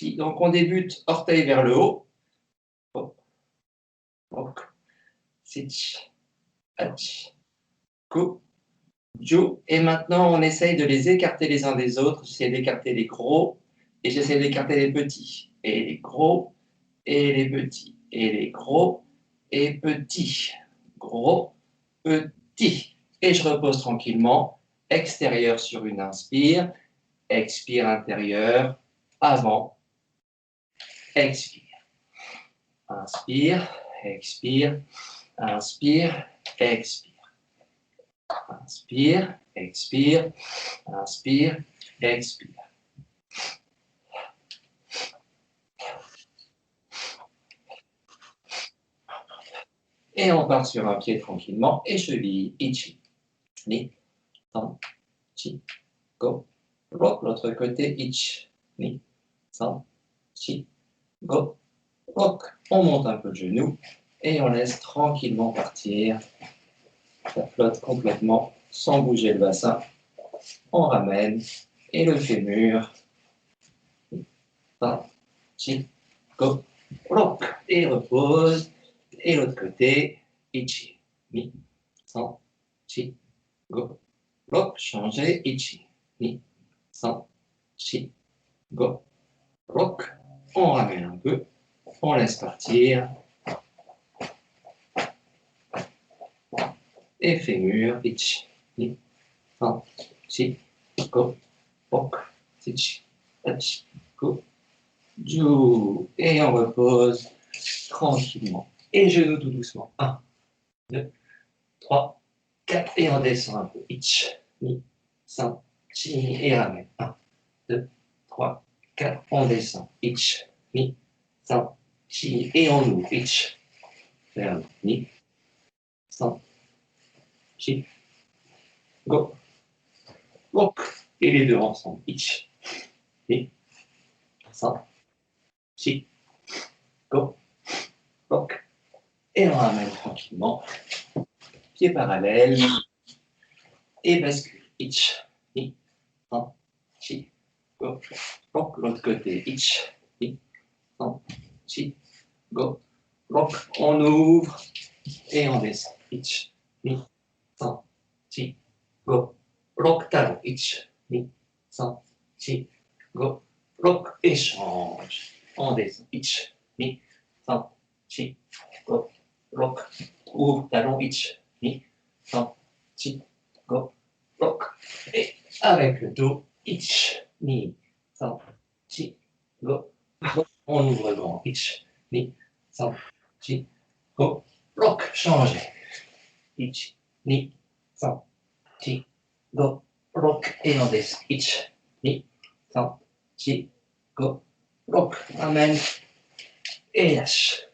Donc, on débute orteil vers le haut. Hop, hop, sich, hach, go, ju. Et maintenant, on essaye de les écarter les uns des autres. J'essaie d'écarter les gros et j'essaie d'écarter les petits. Et les gros et les petits. Et les gros et petits. Gros, petits. Et je repose tranquillement. Extérieur sur une inspire. Expire intérieur. Avant. Expire. Inspire, expire, inspire, expire. Inspire, expire, inspire, expire. Et on part sur un pied tranquillement et cheville, ichi, ni, san, chi, go, rock, l'autre côté, ich, ni, san, chi, go, rock. On monte un peu le genou et on laisse tranquillement partir. Ça flotte complètement sans bouger le bassin. On ramène et le fémur. San, chi, go, rock. Et repose. Et l'autre côté, ichi, ni, san, chi, go, rock. Changer, ichi, ni, san, chi, go, rock. On ramène un peu. On laisse partir. Et fémur, ichi, ni, san, chi, go, rock, sich, hach, go, ju. Et on repose tranquillement. Et genoux tout doucement. 1, 2, 3, 4. Et on descend un peu. Ich, ni, san, chi. Et ramène. 1, 2, 3, 4. On descend. Ich, ni, san, chi. Et on ouvre. Ich, ferme, ni, san, chi, go, rock. Et les deux ensemble. Ich, ni, san, chi, go, rock. Et on ramène tranquillement. Pieds parallèles. Et bascule. Ich, ni, san, chi, go, rock. L'autre côté. Ich, ni, san, chi, go, rock. On ouvre et on descend. Ich, ni, san, chi, go, rock. Talon. Ich, ni, san, chi, go, rock. Et change. On descend. Ich, ni, san, chi, go, rock. Ouvre. Talon. Ich, ni, san, chi, go, rock. Et avec le dos. Ich, ni, san, chi, go, rock. On ouvre grand. Ich, ni, san, chi, go, rock. Changer. Ich, ni, san, chi, go, rock. Et on descend. Ich, ni, san, chi, go, rock. Ramène. Et lâche.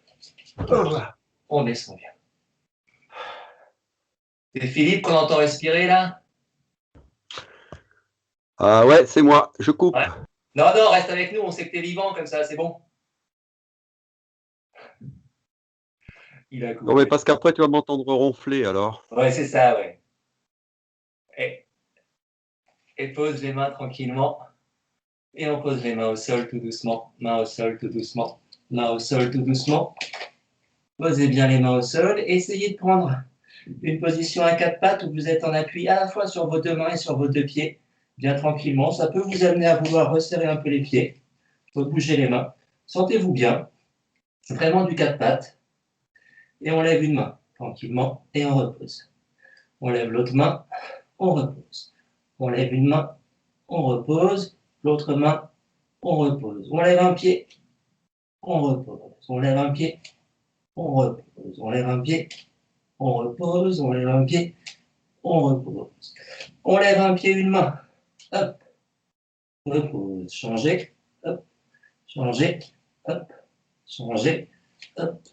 On descend bien. C'est Philippe qu'on entend respirer là? Ah ouais, c'est moi, je coupe. Ouais. Non, non, reste avec nous, on sait que t'es vivant comme ça, c'est bon. Il a coupé. Non mais parce qu'après tu vas m'entendre ronfler alors. Ouais, c'est ça, ouais. Et pose les mains tranquillement. Et on pose les mains au sol tout doucement. Main au sol tout doucement. Main au sol tout doucement. Posez bien les mains au sol. Essayez de prendre une position à quatre pattes où vous êtes en appui à la fois sur vos deux mains et sur vos deux pieds. Bien tranquillement. Ça peut vous amener à vouloir resserrer un peu les pieds. Bouger les mains. Sentez-vous bien. Vraiment du quatre pattes. Et on lève une main tranquillement et on repose. On lève l'autre main, on repose. On lève une main, on repose. L'autre main, on repose. On lève un pied, on repose. On lève un pied, on repose. On lève un pied, on repose. On lève un pied, on repose. On lève un pied, une main. Hop. Repose. Changez. Hop. Changez. Hop. Changez. Hop.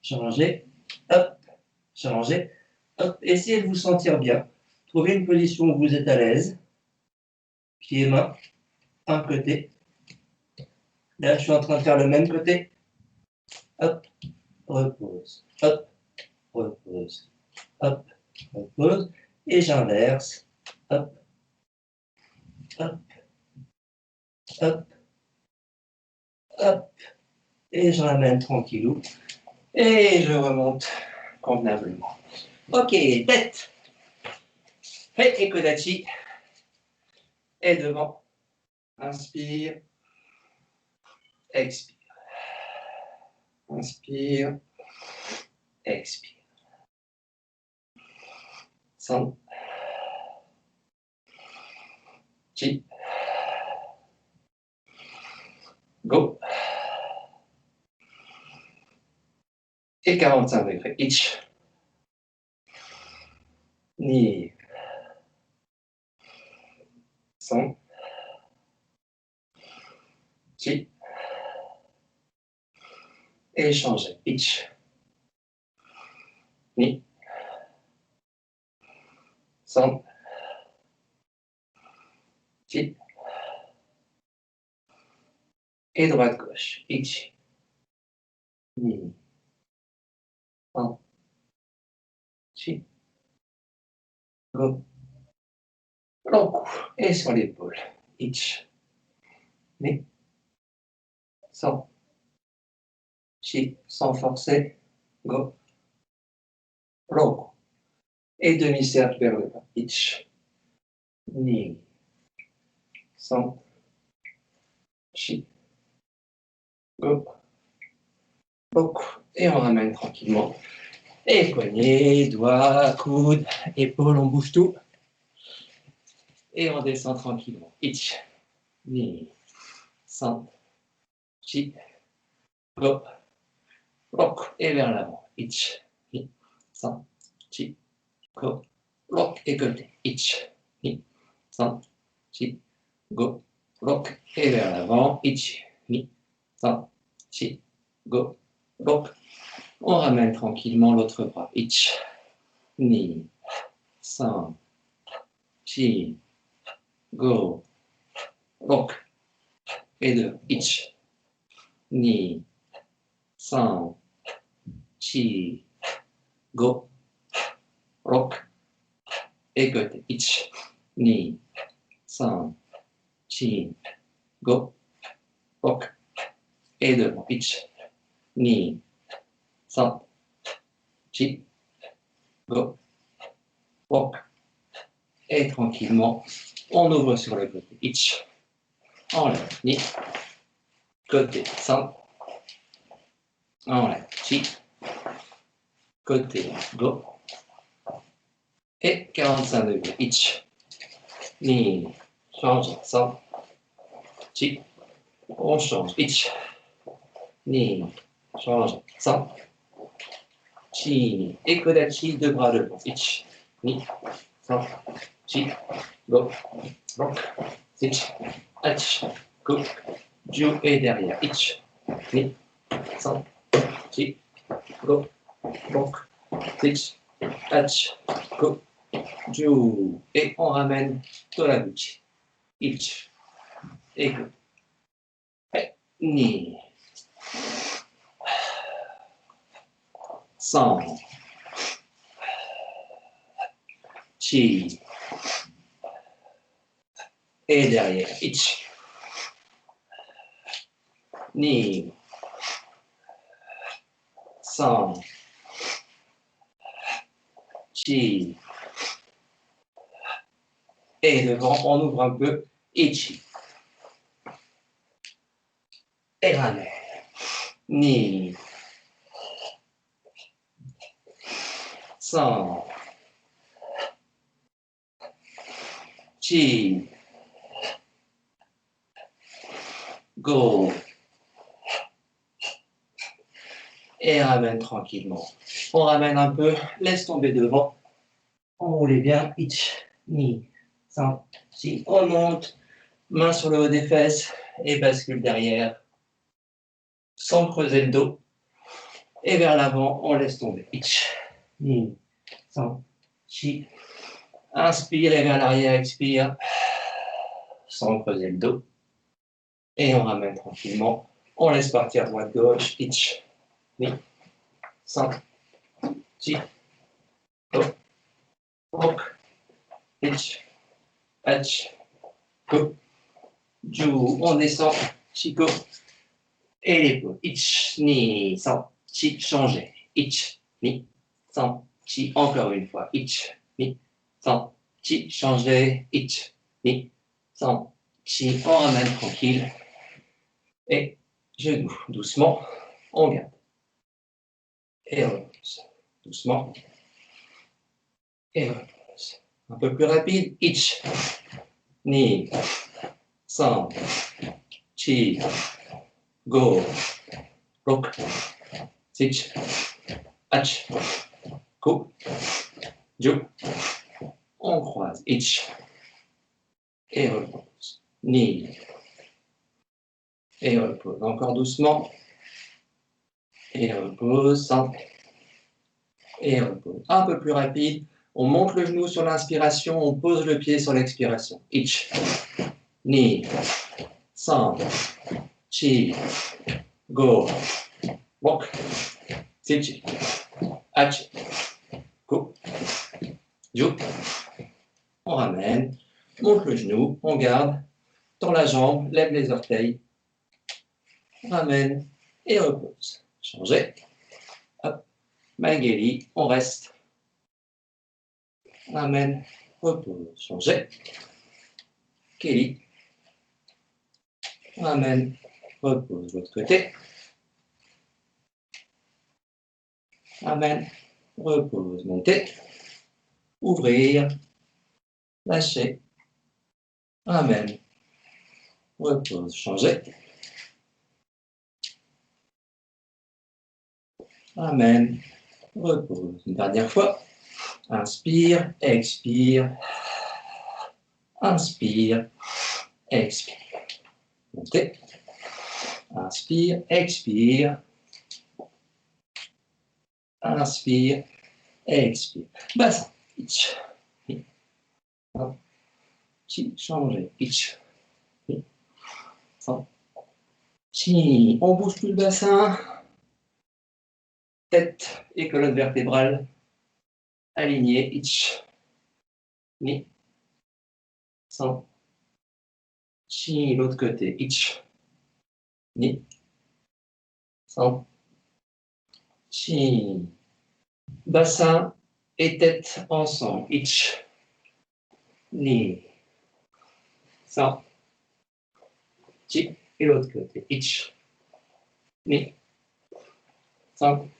Changez. Hop. Changez. Hop. Essayez de vous sentir bien. Trouvez une position où vous êtes à l'aise. Pieds et mains. Un côté. Là, je suis en train de faire le même côté. Hop. Repose. Hop. Repose. Hop. Repose. Et j'inverse. Hop. Hop. Hop. hop, et je ramène tranquillou, et je remonte convenablement. Ok, tête, et Kodachi, et devant, inspire, expire, inspire, expire, San, Chi, Go, et 45 degrés, Ich, Ni, San, Chi, et changer, Ich, Ni, San, Chi, et droite-gauche, Ich, Ni, San, Chi, Go, long coup, et sur l'épaule, Ich, Ni, San, Chi, sans forcer, Go, long coup, et demi-cercle vers le bas, Ich, Ni, San, Chi, Go, long coup, et on ramène tranquillement. Et poignets, doigts, coudes, épaules, on bouge tout. Et on descend tranquillement. Ich, ni, san, chi, go, rock. Et vers l'avant. Ich, ni, san, chi, go, rock. Et côté. Ich, ni, san, chi, go, rock. Et vers l'avant. Ich, ni, san, chi, go, rock. On ramène tranquillement l'autre bras. Ich, ni, san, chi, go, rock. Et deux. Ich, ni, san, chi, go, rock. Et côté. Ich, ni, san, chi, go, rock. Et devant. Ich, ni, san, chi, go, rock. Et tranquillement, on ouvre sur le côté. Ich, enlève, ni, côté, san, enlève, chi, côté, go. Et 45 degrés. Ich, ni, change, san, chi, on change. Ich, ni, change, san, chi, et Kodachi, deux bras devant. Ich, ni, san, chi, go, rock, ich, ach, go, ju, et derrière. Ich, ni, san, chi, go, rock, ich, ach, go, ju, et on ramène Toraguchi. Ich, et go. Et, ni, san, chi, et derrière. Ich, ni, san, chi, et devant, on ouvre un peu. Ichi, et ramène. Ni, san, chi, go, et ramène tranquillement. On ramène un peu, laisse tomber devant. On roule bien. Ich, ni, san, chi, on monte. Main sur le haut des fesses et bascule derrière. Sans creuser le dos. Et vers l'avant, on laisse tomber. Ich, ni, san, chi. Inspire et vers l'arrière, expire. Sans creuser le dos. Et on ramène tranquillement. On laisse partir droite-gauche. Ich, ni, san, chi, go, rock, ich, ach, go, ju. On descend. Chico. Et l'épaule. Ich, ni, san, chi, changez. Ich, ni, san, chi, encore une fois. Ich, ni, san, chi, changez. Ich, ni, san, chi, on ramène tranquille. Et genou, doucement, on garde. Et on repose. Doucement. Et on repose. Un peu plus rapide. Ich, ni, san, chi, go, rock, sich, ach, go, jo. On croise. Ich. Et repose. Ni. Et repose. Encore doucement. Et repose. Simple. Et repose. Un peu plus rapide. On monte le genou sur l'inspiration. On pose le pied sur l'expiration. Ich. Ni. San. Chi. Go. Rock. Sich. Ach. Go. Jo. On ramène. Monte le genou. On garde. Tend la jambe. Lève les orteils. Ramène et repose. Changez. Hop. Magali, on reste. Ramène, repose. Changez. Kelly. Ramène, repose. L'autre côté. Ramène, repose. Montez. Ouvrir. Lâcher. Ramène. Repose. Changez. Amen. Repose. Une dernière fois. Inspire, expire. Inspire, expire. Montez. Inspire, expire. Inspire, expire. Bassin. Ich. Chi, changez. Ich. Chi. On bouge plus le bassin. Tête et colonne vertébrale alignées. Ich. Ni. San. Chi. L'autre côté. Ich. Ni. San. Chi. Bassin et tête ensemble. Ich. Ni. San. Chi. Et l'autre côté. Ich. Ni. San.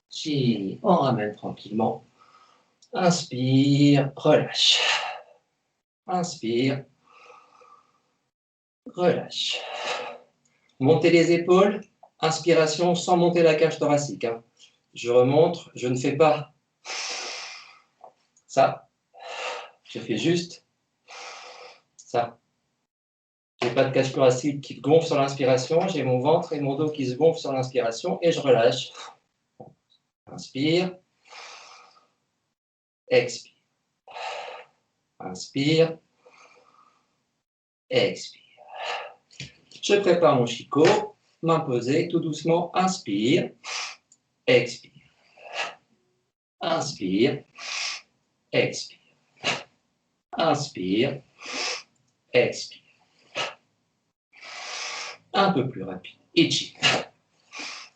Chi. On ramène tranquillement. Inspire, relâche. Inspire, relâche. Montez les épaules. Inspiration sans monter la cage thoracique. Hein. Je remonte, je ne fais pas ça. Je fais juste ça. Je n'ai pas de cage thoracique qui gonfle sur l'inspiration. J'ai mon ventre et mon dos qui se gonflent sur l'inspiration et je relâche. Inspire. Expire. Inspire. Expire. Je prépare mon chicot. Main posée, tout doucement. Inspire. Expire. Inspire. Expire. Inspire. Expire. Un peu plus rapide. Ichi.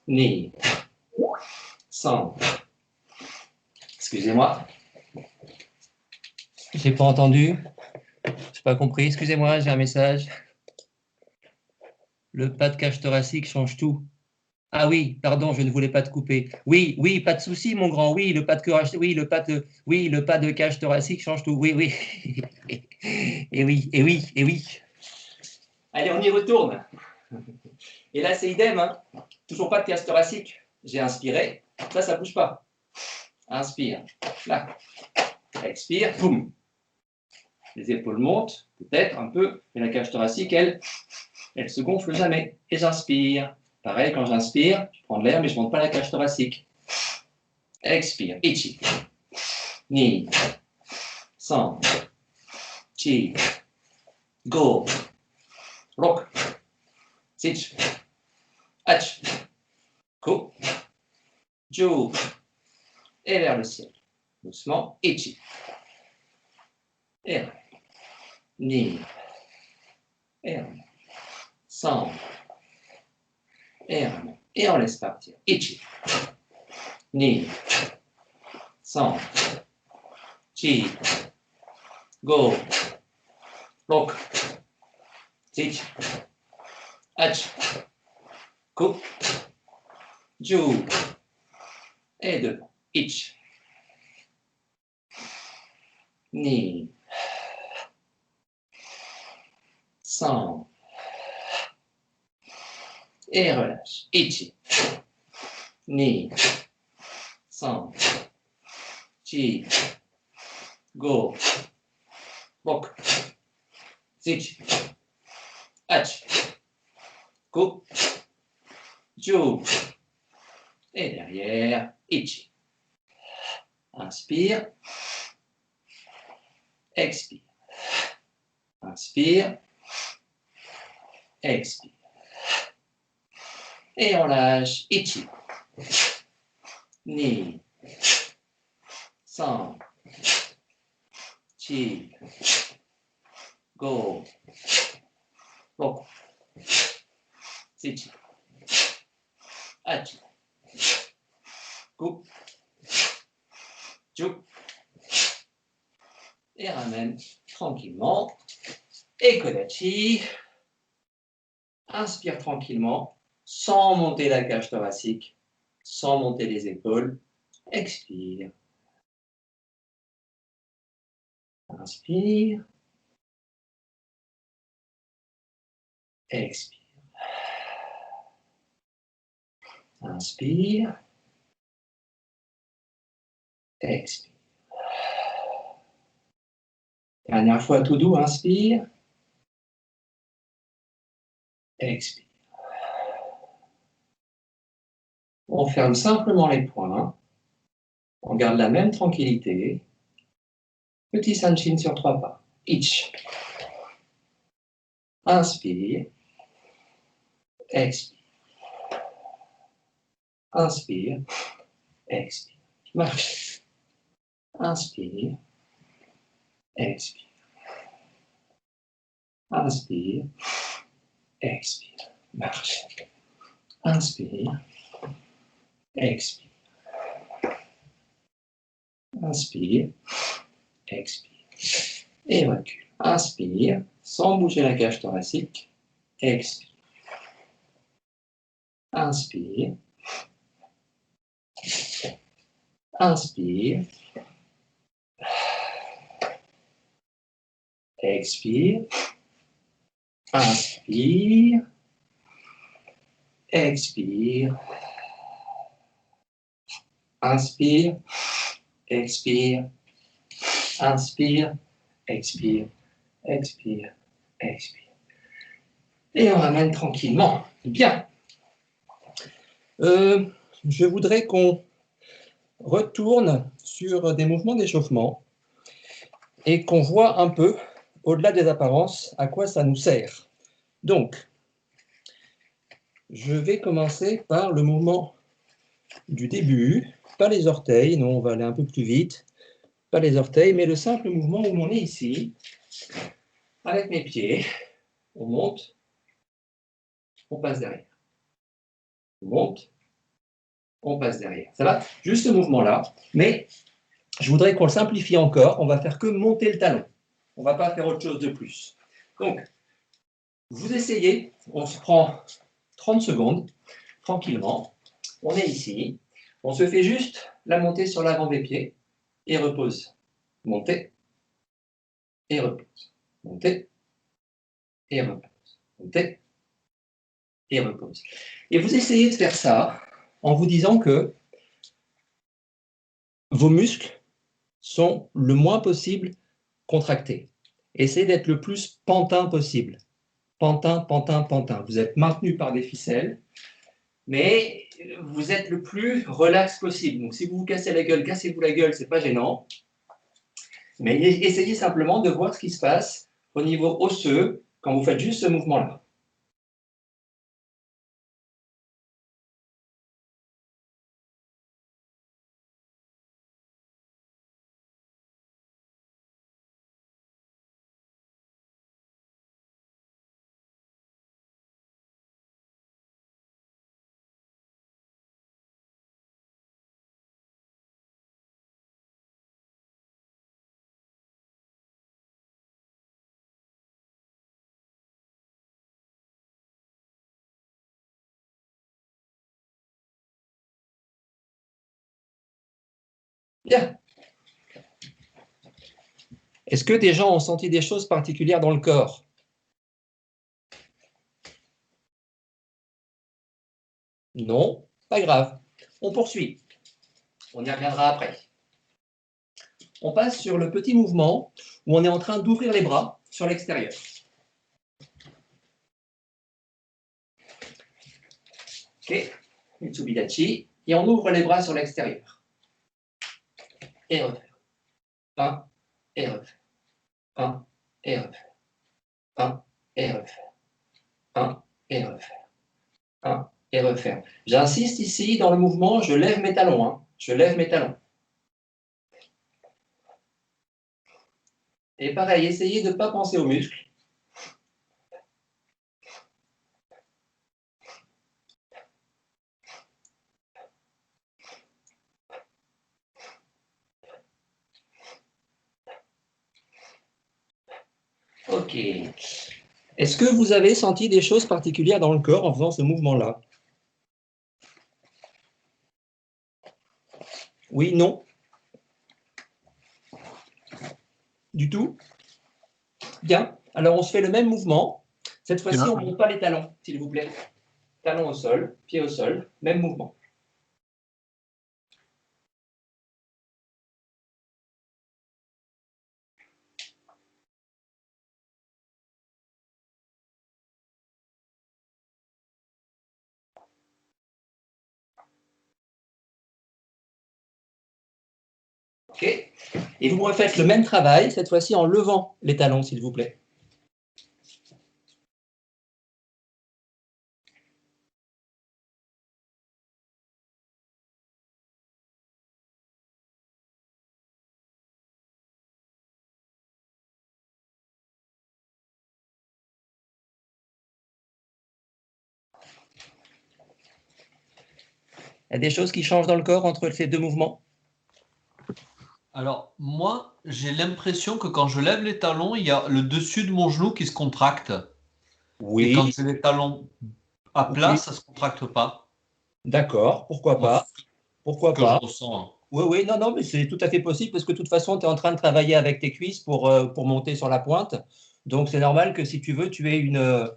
Ni. San. Excusez-moi. Je n'ai pas entendu. Je n'ai pas compris. Excusez-moi, j'ai un message. Le pas de cage thoracique change tout. Ah oui, pardon, je ne voulais pas te couper. Oui, oui, pas de souci, mon grand. Oui, le pas de cage thoracique change tout. Oui, oui. Et oui, et oui, et oui. Allez, on y retourne. Et là, c'est idem. Hein. Toujours pas de cage thoracique. J'ai inspiré. Ça bouge pas. Inspire. Là. Expire. Boum. Les épaules montent, peut-être un peu, mais la cage thoracique, elle se gonfle jamais. Et j'inspire. Pareil, quand j'inspire, je prends de l'air, mais je ne monte pas la cage thoracique. Expire. Ichi. Ni. San. Chi. Go. Rock. Sich. Ach. Ko. Ju. Et vers le ciel. Doucement. Ichi. Et Ni. Et San. Et ramène. Et on laisse partir. Ichi. Ni. San. Chi. Go. Rok. Ichi. Hachi. Ku. Ju. Et devant. Ichi. Ni. San. Et relâche. Ichi. Ni. San. Chi. Go. Rok. Ichi. Hachi. Ku. Ju. Et derrière, Ichi. Inspire. Expire. Inspire. Expire. Et on lâche. Ichi. Ni. San. Chi. Go. Rok. Ichi. Hachi. Ku. Ju. Et ramène tranquillement. Et Kodachi. Inspire tranquillement, sans monter la cage thoracique, sans monter les épaules. Expire. Inspire. Expire. Inspire. Expire. Dernière fois tout doux, inspire. Expire. On ferme simplement les poings. On garde la même tranquillité. Petit Sanshin sur 3 pas. Ich. Inspire. Expire. Inspire. Expire. Marche. Inspire. Expire. Inspire. Expire. Marche. Inspire. Expire. Inspire. Expire. Et recule. Inspire, sans bouger la cage thoracique. Expire. Inspire. Inspire. Expire. Inspire. Expire. Inspire. Expire. Inspire. Expire. Expire. Expire. Et on ramène tranquillement. Bien. Je voudrais qu'on retourne sur des mouvements d'échauffement et qu'on voit un peu, au-delà des apparences, à quoi ça nous sert. Donc, je vais commencer par le mouvement du début, pas les orteils, non, on va aller un peu plus vite, pas les orteils, mais le simple mouvement où on est ici, avec mes pieds, on monte, on passe derrière. On monte, on passe derrière. Ça va? Juste ce mouvement-là, mais je voudrais qu'on le simplifie encore, on va faire que monter le talon. On ne va pas faire autre chose de plus. Donc, vous essayez, on se prend 30 secondes, tranquillement, on est ici, on se fait juste la montée sur l'avant des pieds, et repose. Montée, et repose. Montée, et repose. Montée, et repose. Et vous essayez de faire ça en vous disant que vos muscles sont le moins possible contractés. Essayez d'être le plus pantin possible. Pantin, pantin, pantin. Vous êtes maintenu par des ficelles, mais vous êtes le plus relax possible. Donc si vous vous cassez la gueule, cassez-vous la gueule, c'est pas gênant. Mais essayez simplement de voir ce qui se passe au niveau osseux quand vous faites juste ce mouvement-là. Bien. Est-ce que des gens ont senti des choses particulières dans le corps? Non, pas grave. On poursuit. On y reviendra après. On passe sur le petit mouvement où on est en train d'ouvrir les bras sur l'extérieur. Ok, Mitsubidachi. Et on ouvre les bras sur l'extérieur. Et refaire. 1, et refaire. 1, et refaire. 1, et refaire. 1, et refaire. 1, et refaire. J'insiste ici dans le mouvement, je lève mes talons. Hein. Je lève mes talons. Et pareil, essayez de ne pas penser aux muscles. Ok. Est-ce que vous avez senti des choses particulières dans le corps en faisant ce mouvement-là? Oui, non? Du tout? Bien. Alors, on se fait le même mouvement. Cette fois-ci, on ne monte pas les talons, s'il vous plaît. Talons au sol, pied au sol, même mouvement. OK. Et vous refaites le même travail, cette fois-ci en levant les talons, s'il vous plaît. Il y a des choses qui changent dans le corps entre ces deux mouvements? Alors, moi, j'ai l'impression que quand je lève les talons, il y a le dessus de mon genou qui se contracte. Et quand Oui. j'ai les talons à plat, Oui. ça ne se contracte pas. D'accord, pourquoi Moi, pas? c'est Pourquoi ce que je pas? ressens. Oui, oui, non, non, mais c'est tout à fait possible parce que de toute façon, tu es en train de travailler avec tes cuisses pour monter sur la pointe. Donc, c'est normal que si tu veux, tu aies une.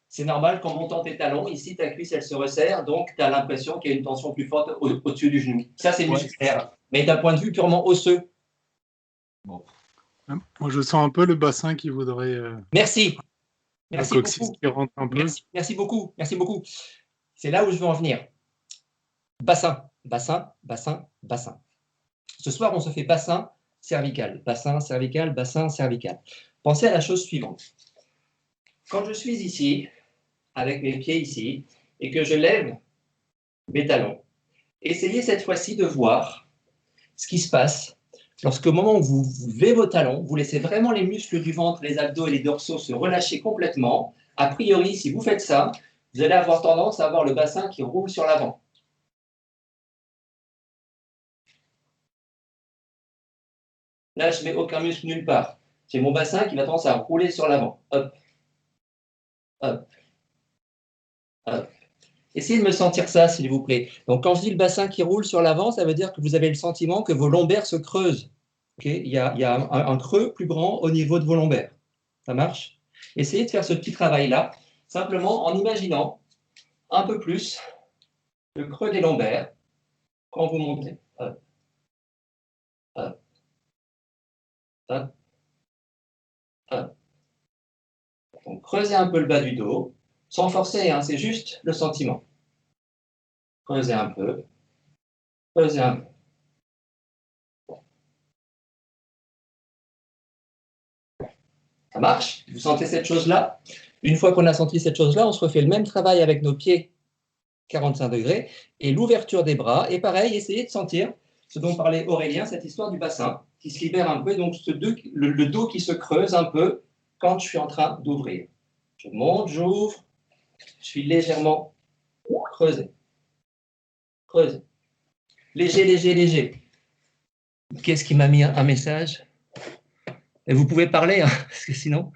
C'est normal qu'en montant tes talons, ici, ta cuisse, elle se resserre. Donc, tu as l'impression qu'il y a une tension plus forte au-dessus du genou. Ça, c'est musculaire. Mais d'un point de vue purement osseux. Bon. Moi, je sens un peu le bassin qui voudrait. Merci. Le Merci coccyx beaucoup. qui rentre un peu. Merci beaucoup. Merci beaucoup. C'est là où je veux en venir. Bassin, bassin, bassin, bassin. Ce soir, on se fait bassin cervical. Bassin cervical, bassin cervical. Pensez à la chose suivante. Quand je suis ici, avec mes pieds ici, et que je lève mes talons, essayez cette fois-ci de voir ce qui se passe lorsque au moment où vous levez vos talons, vous laissez vraiment les muscles du ventre, les abdos et les dorsaux se relâcher complètement. A priori, si vous faites ça, vous allez avoir tendance à avoir le bassin qui roule sur l'avant. Là, je ne mets aucun muscle nulle part. C'est mon bassin qui va tendance à rouler sur l'avant. Hop, hop, hop. Essayez de me sentir ça, s'il vous plaît. Donc, quand je dis le bassin qui roule sur l'avant, ça veut dire que vous avez le sentiment que vos lombaires se creusent. Okay, il y a un creux plus grand au niveau de vos lombaires. Ça marche? Essayez de faire ce petit travail-là, simplement en imaginant un peu plus le creux des lombaires quand vous montez. Hop, hop, hop, hop. Donc, creusez un peu le bas du dos, sans forcer, hein, c'est juste le sentiment. Creusez un peu, creusez un peu. Ça marche? Vous sentez cette chose-là? Une fois qu'on a senti cette chose-là, on se refait le même travail avec nos pieds 45 degrés et l'ouverture des bras. Et pareil, essayez de sentir ce dont parlait Aurélien, cette histoire du bassin qui se libère un peu, donc le dos qui se creuse un peu quand je suis en train d'ouvrir. Je monte, j'ouvre, je suis légèrement creusé. Creusé. Léger, léger, léger. Qu'est-ce qui m'a mis un message? Et vous pouvez parler, hein, parce que sinon...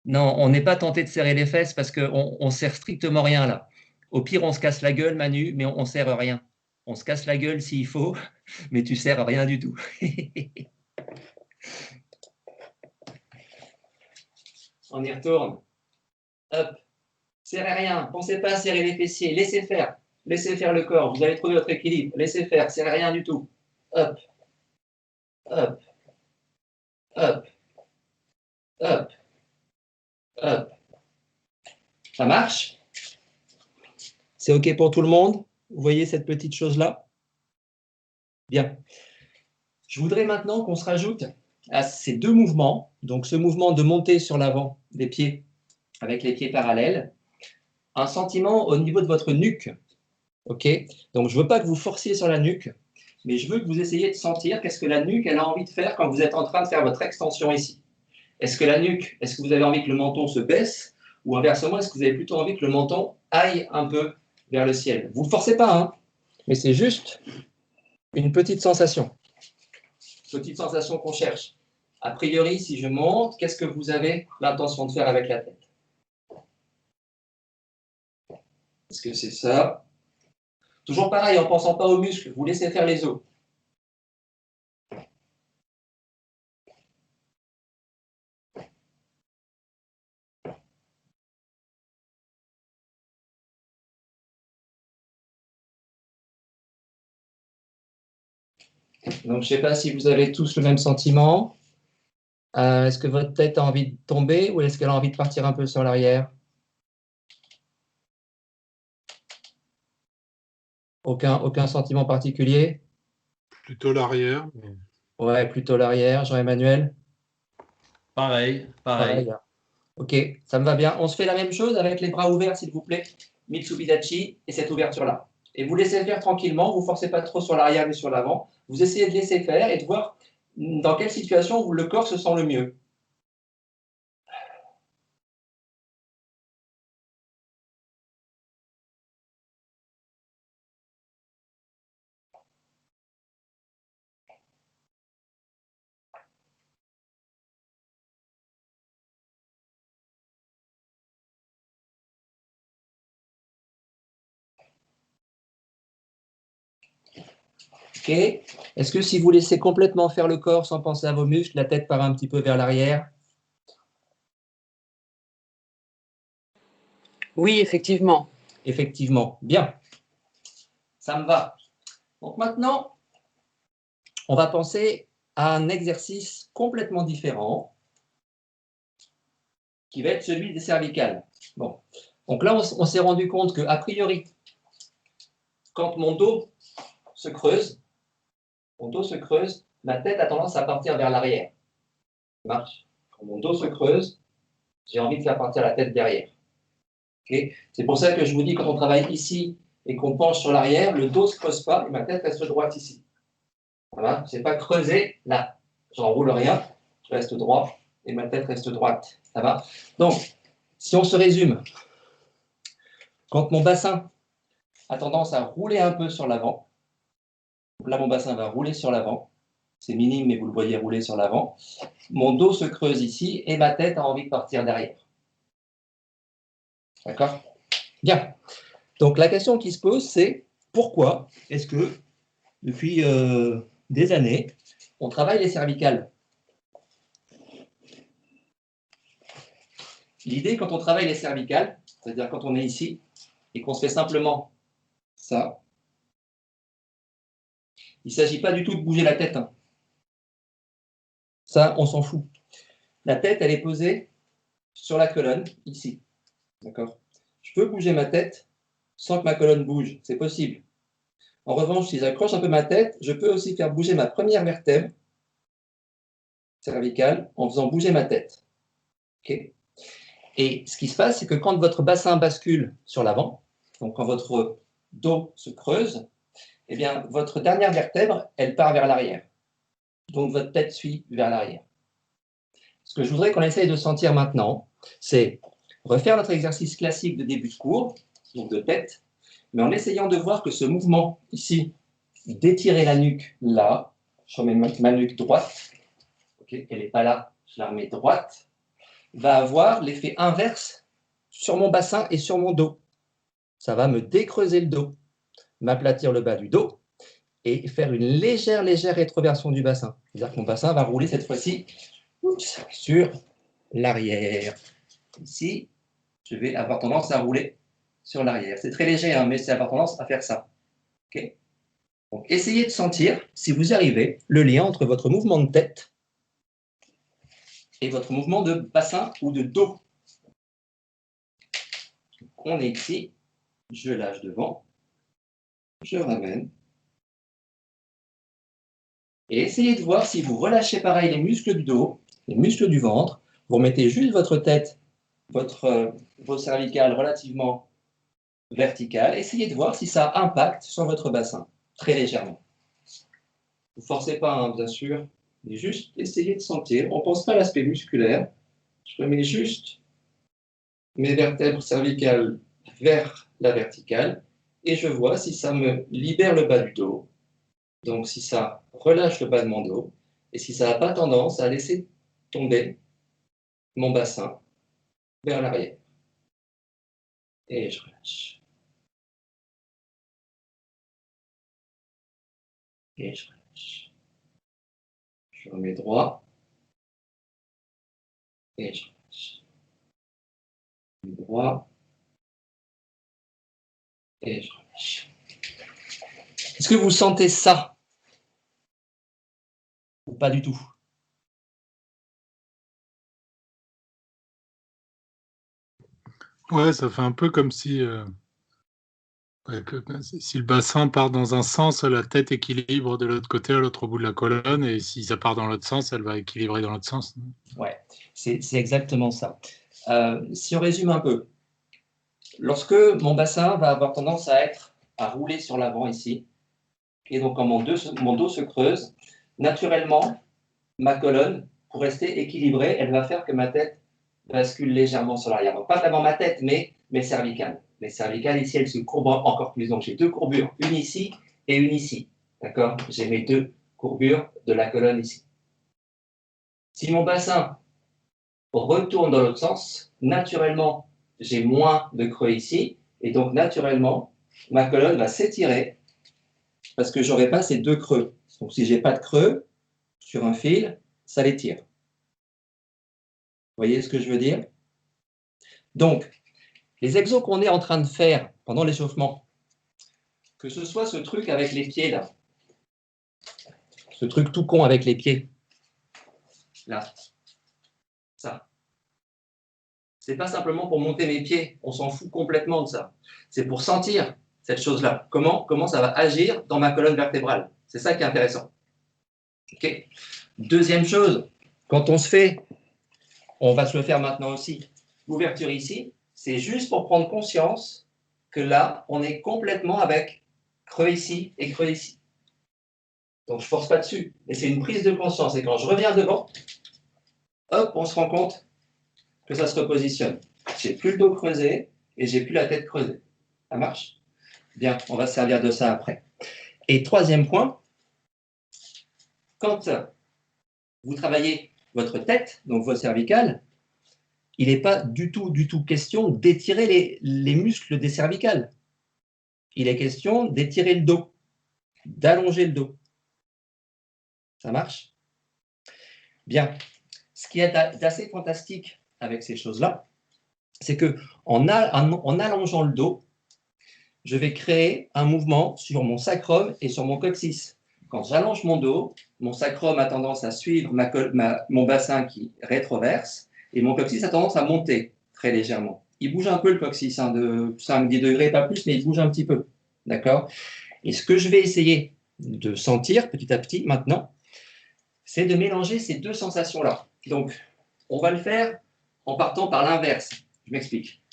Non, on n'est pas tenté de serrer les fesses parce qu'on ne serre strictement rien là. Au pire, on se casse la gueule, Manu, mais on ne sert rien. On se casse la gueule s'il faut, mais tu sers rien du tout. On y retourne. Hop. Serrez rien. Pensez pas à serrer les fessiers. Laissez faire. Laissez faire le corps. Vous allez trouver votre équilibre. Laissez faire. Serrez rien du tout. Hop. Hop. Hop. Hop. Hop. Ça marche? C'est OK pour tout le monde? Vous voyez cette petite chose-là? Bien. Je voudrais maintenant qu'on se rajoute à ces deux mouvements. Donc, ce mouvement de monter sur l'avant des pieds avec les pieds parallèles. Un sentiment au niveau de votre nuque. OK? Donc, je ne veux pas que vous forciez sur la nuque, mais je veux que vous essayiez de sentir qu'est-ce que la nuque elle a envie de faire quand vous êtes en train de faire votre extension ici. Est-ce que la nuque, est-ce que vous avez envie que le menton se baisse ou inversement, est-ce que vous avez plutôt envie que le menton aille un peu vers le ciel? Vous ne forcez pas, hein, mais c'est juste une petite sensation. Petite sensation qu'on cherche. A priori, si je monte, qu'est-ce que vous avez l'intention de faire avec la tête? Est-ce que c'est ça? Toujours pareil, en ne pensant pas aux muscles, vous laissez faire les os. Donc, je ne sais pas si vous avez tous le même sentiment. Est-ce que votre tête a envie de tomber ou est-ce qu'elle a envie de partir un peu sur l'arrière? Aucun sentiment particulier? Plutôt l'arrière. Ouais, plutôt l'arrière. Jean-Emmanuel? Pareil. Pareil. Ok, ça me va bien. On se fait la même chose avec les bras ouverts, s'il vous plaît. Mitsubidachi et cette ouverture-là. Et vous laissez faire tranquillement, vous ne forcez pas trop sur l'arrière et sur l'avant. Vous essayez de laisser faire et de voir dans quelle situation le corps se sent le mieux. Ok. Est-ce que si vous laissez complètement faire le corps sans penser à vos muscles, la tête part un petit peu vers l'arrière? Oui, effectivement. Effectivement. Bien. Ça me va. Donc maintenant, on va penser à un exercice complètement différent qui va être celui des cervicales. Bon. Donc là, on s'est rendu compte qu'a priori, quand mon dos se creuse, ma tête a tendance à partir vers l'arrière. Ça marche. Quand mon dos se creuse, j'ai envie de faire partir la tête derrière. Okay. C'est pour ça que je vous dis, quand on travaille ici et qu'on penche sur l'arrière, le dos ne se creuse pas et ma tête reste droite ici. Voilà. Je n'ai pas creusé là. J'enroule rien, je reste droit et ma tête reste droite. Ça va? Donc, si on se résume, quand mon bassin a tendance à rouler un peu sur l'avant, là mon bassin va rouler sur l'avant, c'est minime mais vous le voyez rouler sur l'avant, mon dos se creuse ici et ma tête a envie de partir derrière. D'accord? Bien. Donc la question qui se pose, c'est pourquoi est-ce que depuis des années, on travaille les cervicales? L'idée, quand on travaille les cervicales, c'est-à-dire quand on est ici et qu'on se fait simplement ça, il ne s'agit pas du tout de bouger la tête. Hein. Ça, on s'en fout. La tête, elle est posée sur la colonne, ici. D'accord? Je peux bouger ma tête sans que ma colonne bouge. C'est possible. En revanche, si j'accroche un peu ma tête, je peux aussi faire bouger ma première vertèbre cervicale en faisant bouger ma tête. Okay? Et ce qui se passe, c'est que quand votre bassin bascule sur l'avant, donc quand votre dos se creuse, eh bien, votre dernière vertèbre, elle part vers l'arrière. Donc, votre tête suit vers l'arrière. Ce que je voudrais qu'on essaye de sentir maintenant, c'est refaire notre exercice classique de début de cours, donc de tête, mais en essayant de voir que ce mouvement ici, d'étirer la nuque là, je remets ma nuque droite, okay, elle n'est pas là, je la remets droite, va avoir l'effet inverse sur mon bassin et sur mon dos. ça va me décreuser le dos, m'aplatir le bas du dos et faire une légère rétroversion du bassin. C'est-à-dire que mon bassin va rouler cette fois-ci sur l'arrière. Ici, je vais avoir tendance à rouler sur l'arrière. C'est très léger, hein, mais c'est avoir tendance à faire ça. Okay. Donc, essayez de sentir, si vous y arrivez, le lien entre votre mouvement de tête et votre mouvement de bassin ou de dos. On est ici, je lâche devant, je ramène. Et essayez de voir si vous relâchez pareil les muscles du dos, les muscles du ventre, vous remettez juste votre tête, vos cervicales relativement verticales. Essayez de voir si ça impacte sur votre bassin, très légèrement. Vous ne forcez pas, hein, bien sûr, mais juste essayez de sentir. On ne pense pas à l'aspect musculaire. Je remets juste mes vertèbres cervicales vers la verticale et je vois si ça me libère le bas du dos. Donc, si ça relâche le bas de mon dos et si ça n'a pas tendance à laisser tomber mon bassin vers l'arrière. Et je relâche. Et je relâche. Je remets droit. Et je relâche. Droit. Et je relâche. Est-ce que vous sentez ça? Ou pas du tout? Ouais, ça fait un peu comme si, si le bassin part dans un sens, la tête équilibre de l'autre côté, à l'autre bout de la colonne, et si ça part dans l'autre sens, elle va équilibrer dans l'autre sens. Ouais, c'est exactement ça. Si on résume un peu, lorsque mon bassin va avoir tendance à rouler sur l'avant ici, et donc quand mon dos se creuse, naturellement, ma colonne, pour rester équilibrée, elle va faire que ma tête bascule légèrement sur l'arrière. Donc, pas vraiment ma tête, mais mes cervicales. Mes cervicales, ici, elles se courbent encore plus. Donc, j'ai deux courbures, une ici et une ici. D'accord? J'ai mes deux courbures de la colonne ici. Si mon bassin retourne dans l'autre sens, naturellement, j'ai moins de creux ici. Et donc, naturellement, ma colonne va s'étirer parce que je n'aurai pas ces deux creux. Donc, si je n'ai pas de creux sur un fil, ça l'étire. Vous voyez ce que je veux dire? Donc, les exos qu'on est en train de faire pendant l'échauffement, que ce soit ce truc avec les pieds là, ce truc tout con avec les pieds, là, ça, c'est pas simplement pour monter mes pieds, on s'en fout complètement de ça. C'est pour sentir cette chose-là, comment ça va agir dans ma colonne vertébrale. C'est ça qui est intéressant. Okay. Deuxième chose, quand on se fait, on va se le faire maintenant aussi, l'ouverture ici, c'est juste pour prendre conscience que là, on est complètement avec creux ici et creux ici. Donc, je ne force pas dessus, mais c'est une prise de conscience. Et quand je reviens devant, hop, on se rend compte que ça se repositionne. J'ai plus le dos creusé et j'ai plus la tête creusée. Ça marche? Bien, on va se servir de ça après. Et troisième point, quand vous travaillez votre tête, donc vos cervicales, il n'est pas du tout question d'étirer les muscles des cervicales. Il est question d'étirer le dos, d'allonger le dos. Ça marche? Bien. Ce qui est assez fantastique avec ces choses-là, c'est qu'en allongeant le dos, je vais créer un mouvement sur mon sacrum et sur mon coccyx. Quand j'allonge mon dos, mon sacrum a tendance à suivre mon bassin qui rétroverse et mon coccyx a tendance à monter très légèrement. Il bouge un peu le coccyx, hein, de 5-10 degrés, pas plus, mais il bouge un petit peu. D'accord? Et ce que je vais essayer de sentir petit à petit maintenant, c'est de mélanger ces deux sensations-là. Donc, on va le faire en partant par l'inverse. Je m'explique.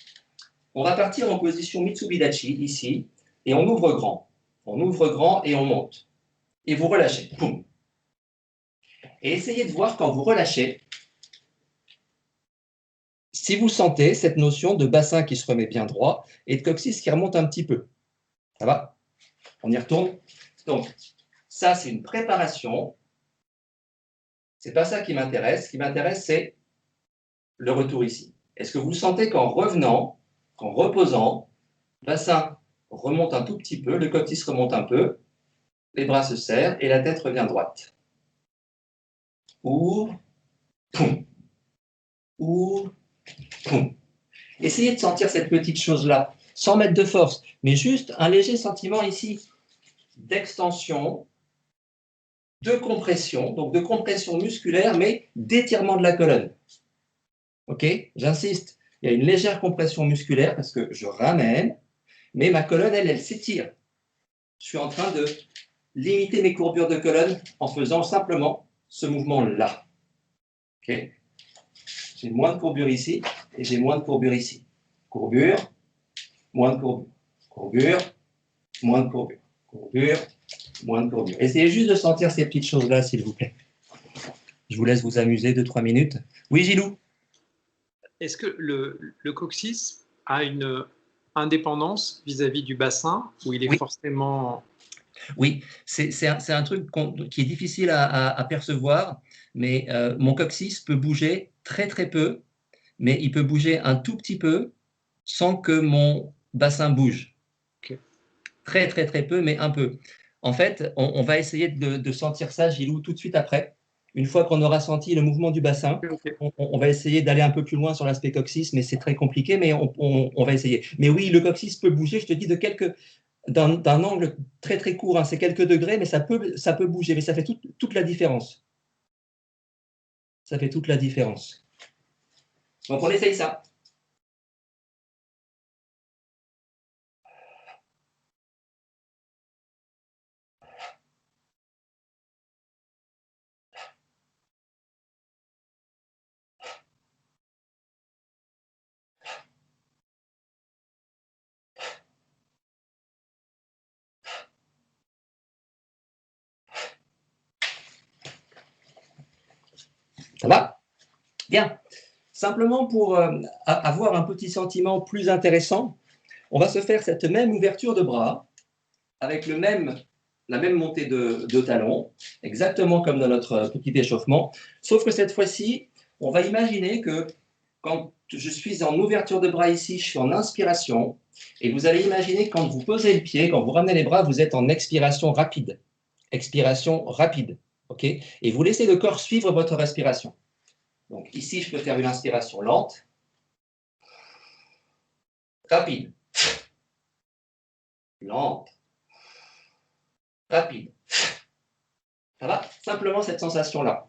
On va partir en position Mitsubidachi, ici, et on ouvre grand. On ouvre grand et on monte. Et vous relâchez. Poum. Et essayez de voir quand vous relâchez, si vous sentez cette notion de bassin qui se remet bien droit et de coccyx qui remonte un petit peu. Ça va? On y retourne. Donc, ça, c'est une préparation. Ce n'est pas ça qui m'intéresse. Ce qui m'intéresse, c'est le retour ici. Est-ce que vous sentez qu'en revenant, en reposant, Bassin remonte un tout petit peu, le coccyx remonte un peu, les bras se serrent et la tête revient droite. Ouvre, poum, ouvre, poum. Essayez de sentir cette petite chose-là, sans mettre de force, mais juste un léger sentiment ici d'extension, de compression, donc de compression musculaire, mais d'étirement de la colonne. Ok, j'insiste, il y a une légère compression musculaire parce que je ramène, mais ma colonne, elle s'étire. Je suis en train de limiter mes courbures de colonne en faisant simplement ce mouvement-là. Okay. J'ai moins de courbure ici et j'ai moins de courbure ici. Courbure, moins de courbure. Courbure, moins de courbure. Courbure, moins de courbure. Essayez juste de sentir ces petites choses-là, s'il vous plaît. Je vous laisse vous amuser 2-3 minutes. Oui, Gilou? Est-ce que le coccyx a une indépendance vis-à-vis du bassin où il est forcément… Oui, c'est un truc qui est difficile à percevoir, mais mon coccyx peut bouger très très peu, mais il peut bouger un tout petit peu sans que mon bassin bouge. Okay. Très très très peu, mais un peu. En fait, on va essayer de sentir ça, Gilou, tout de suite après. Une fois qu'on aura senti le mouvement du bassin, okay. on va essayer d'aller un peu plus loin sur l'aspect coccyx, mais c'est très compliqué, mais on va essayer. Mais oui, le coccyx peut bouger, je te dis, d'un angle très très court, hein, c'est quelques degrés, mais ça peut bouger, mais ça fait toute la différence. Ça fait toute la différence. Donc on essaye ça. Ça va? Bien. Simplement pour avoir un petit sentiment plus intéressant, on va se faire cette même ouverture de bras avec la même montée de talons, exactement comme dans notre petit échauffement, sauf que cette fois-ci, on va imaginer que quand je suis en ouverture de bras ici, je suis en inspiration, et vous allez imaginer quand vous posez le pied, quand vous ramenez les bras, vous êtes en expiration rapide. Expiration rapide, ok? Et vous laissez le corps suivre votre respiration. Donc ici, je peux faire une inspiration lente, rapide, lente, rapide. Ça va? Simplement cette sensation-là.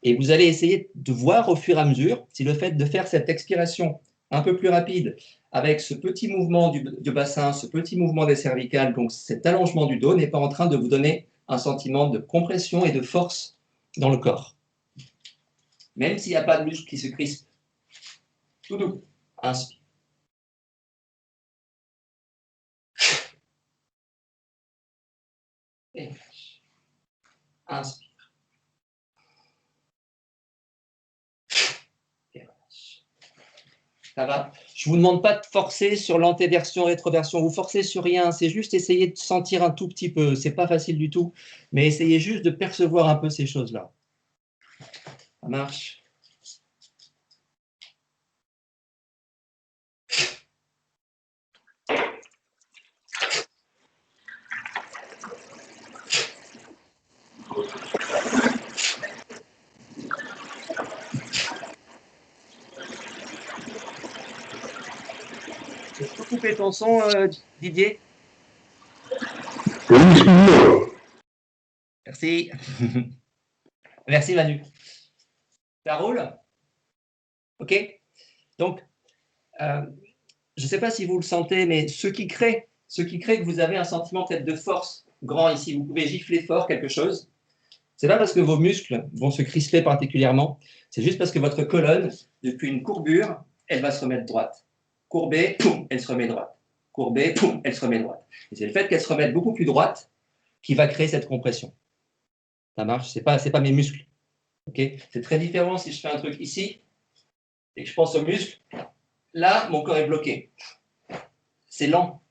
Et vous allez essayer de voir au fur et à mesure si le fait de faire cette expiration un peu plus rapide avec ce petit mouvement du bassin, ce petit mouvement des cervicales, donc cet allongement du dos, n'est pas en train de vous donner un sentiment de compression et de force dans le corps. Même s'il n'y a pas de muscle qui se crispe. Tout doux. Inspire. Et lâche. Inspire. Et relâche. Ça va? Je ne vous demande pas de forcer sur l'antéversion, rétroversion. Vous forcez sur rien. C'est juste essayer de sentir un tout petit peu. Ce n'est pas facile du tout. Mais essayez juste de percevoir un peu ces choses-là. Ça marche? Je peux couper ton son, Didier? Oui, excuse-moi. Merci. Merci, Manu. Ça roule? OK? Donc, je ne sais pas si vous le sentez, mais ce qui crée que vous avez un sentiment peut-être de force grand ici, vous pouvez gifler fort quelque chose, ce n'est pas parce que vos muscles vont se crisper particulièrement, c'est juste parce que votre colonne, depuis une courbure, elle va se remettre droite. Courbée, poum, elle se remet droite. Courbée, poum, elle se remet droite. Et c'est le fait qu'elle se remette beaucoup plus droite qui va créer cette compression. Ça marche? C'est pas mes muscles. Okay? C'est très différent si je fais un truc ici et que je pense aux muscles. Là, mon corps est bloqué. C'est lent.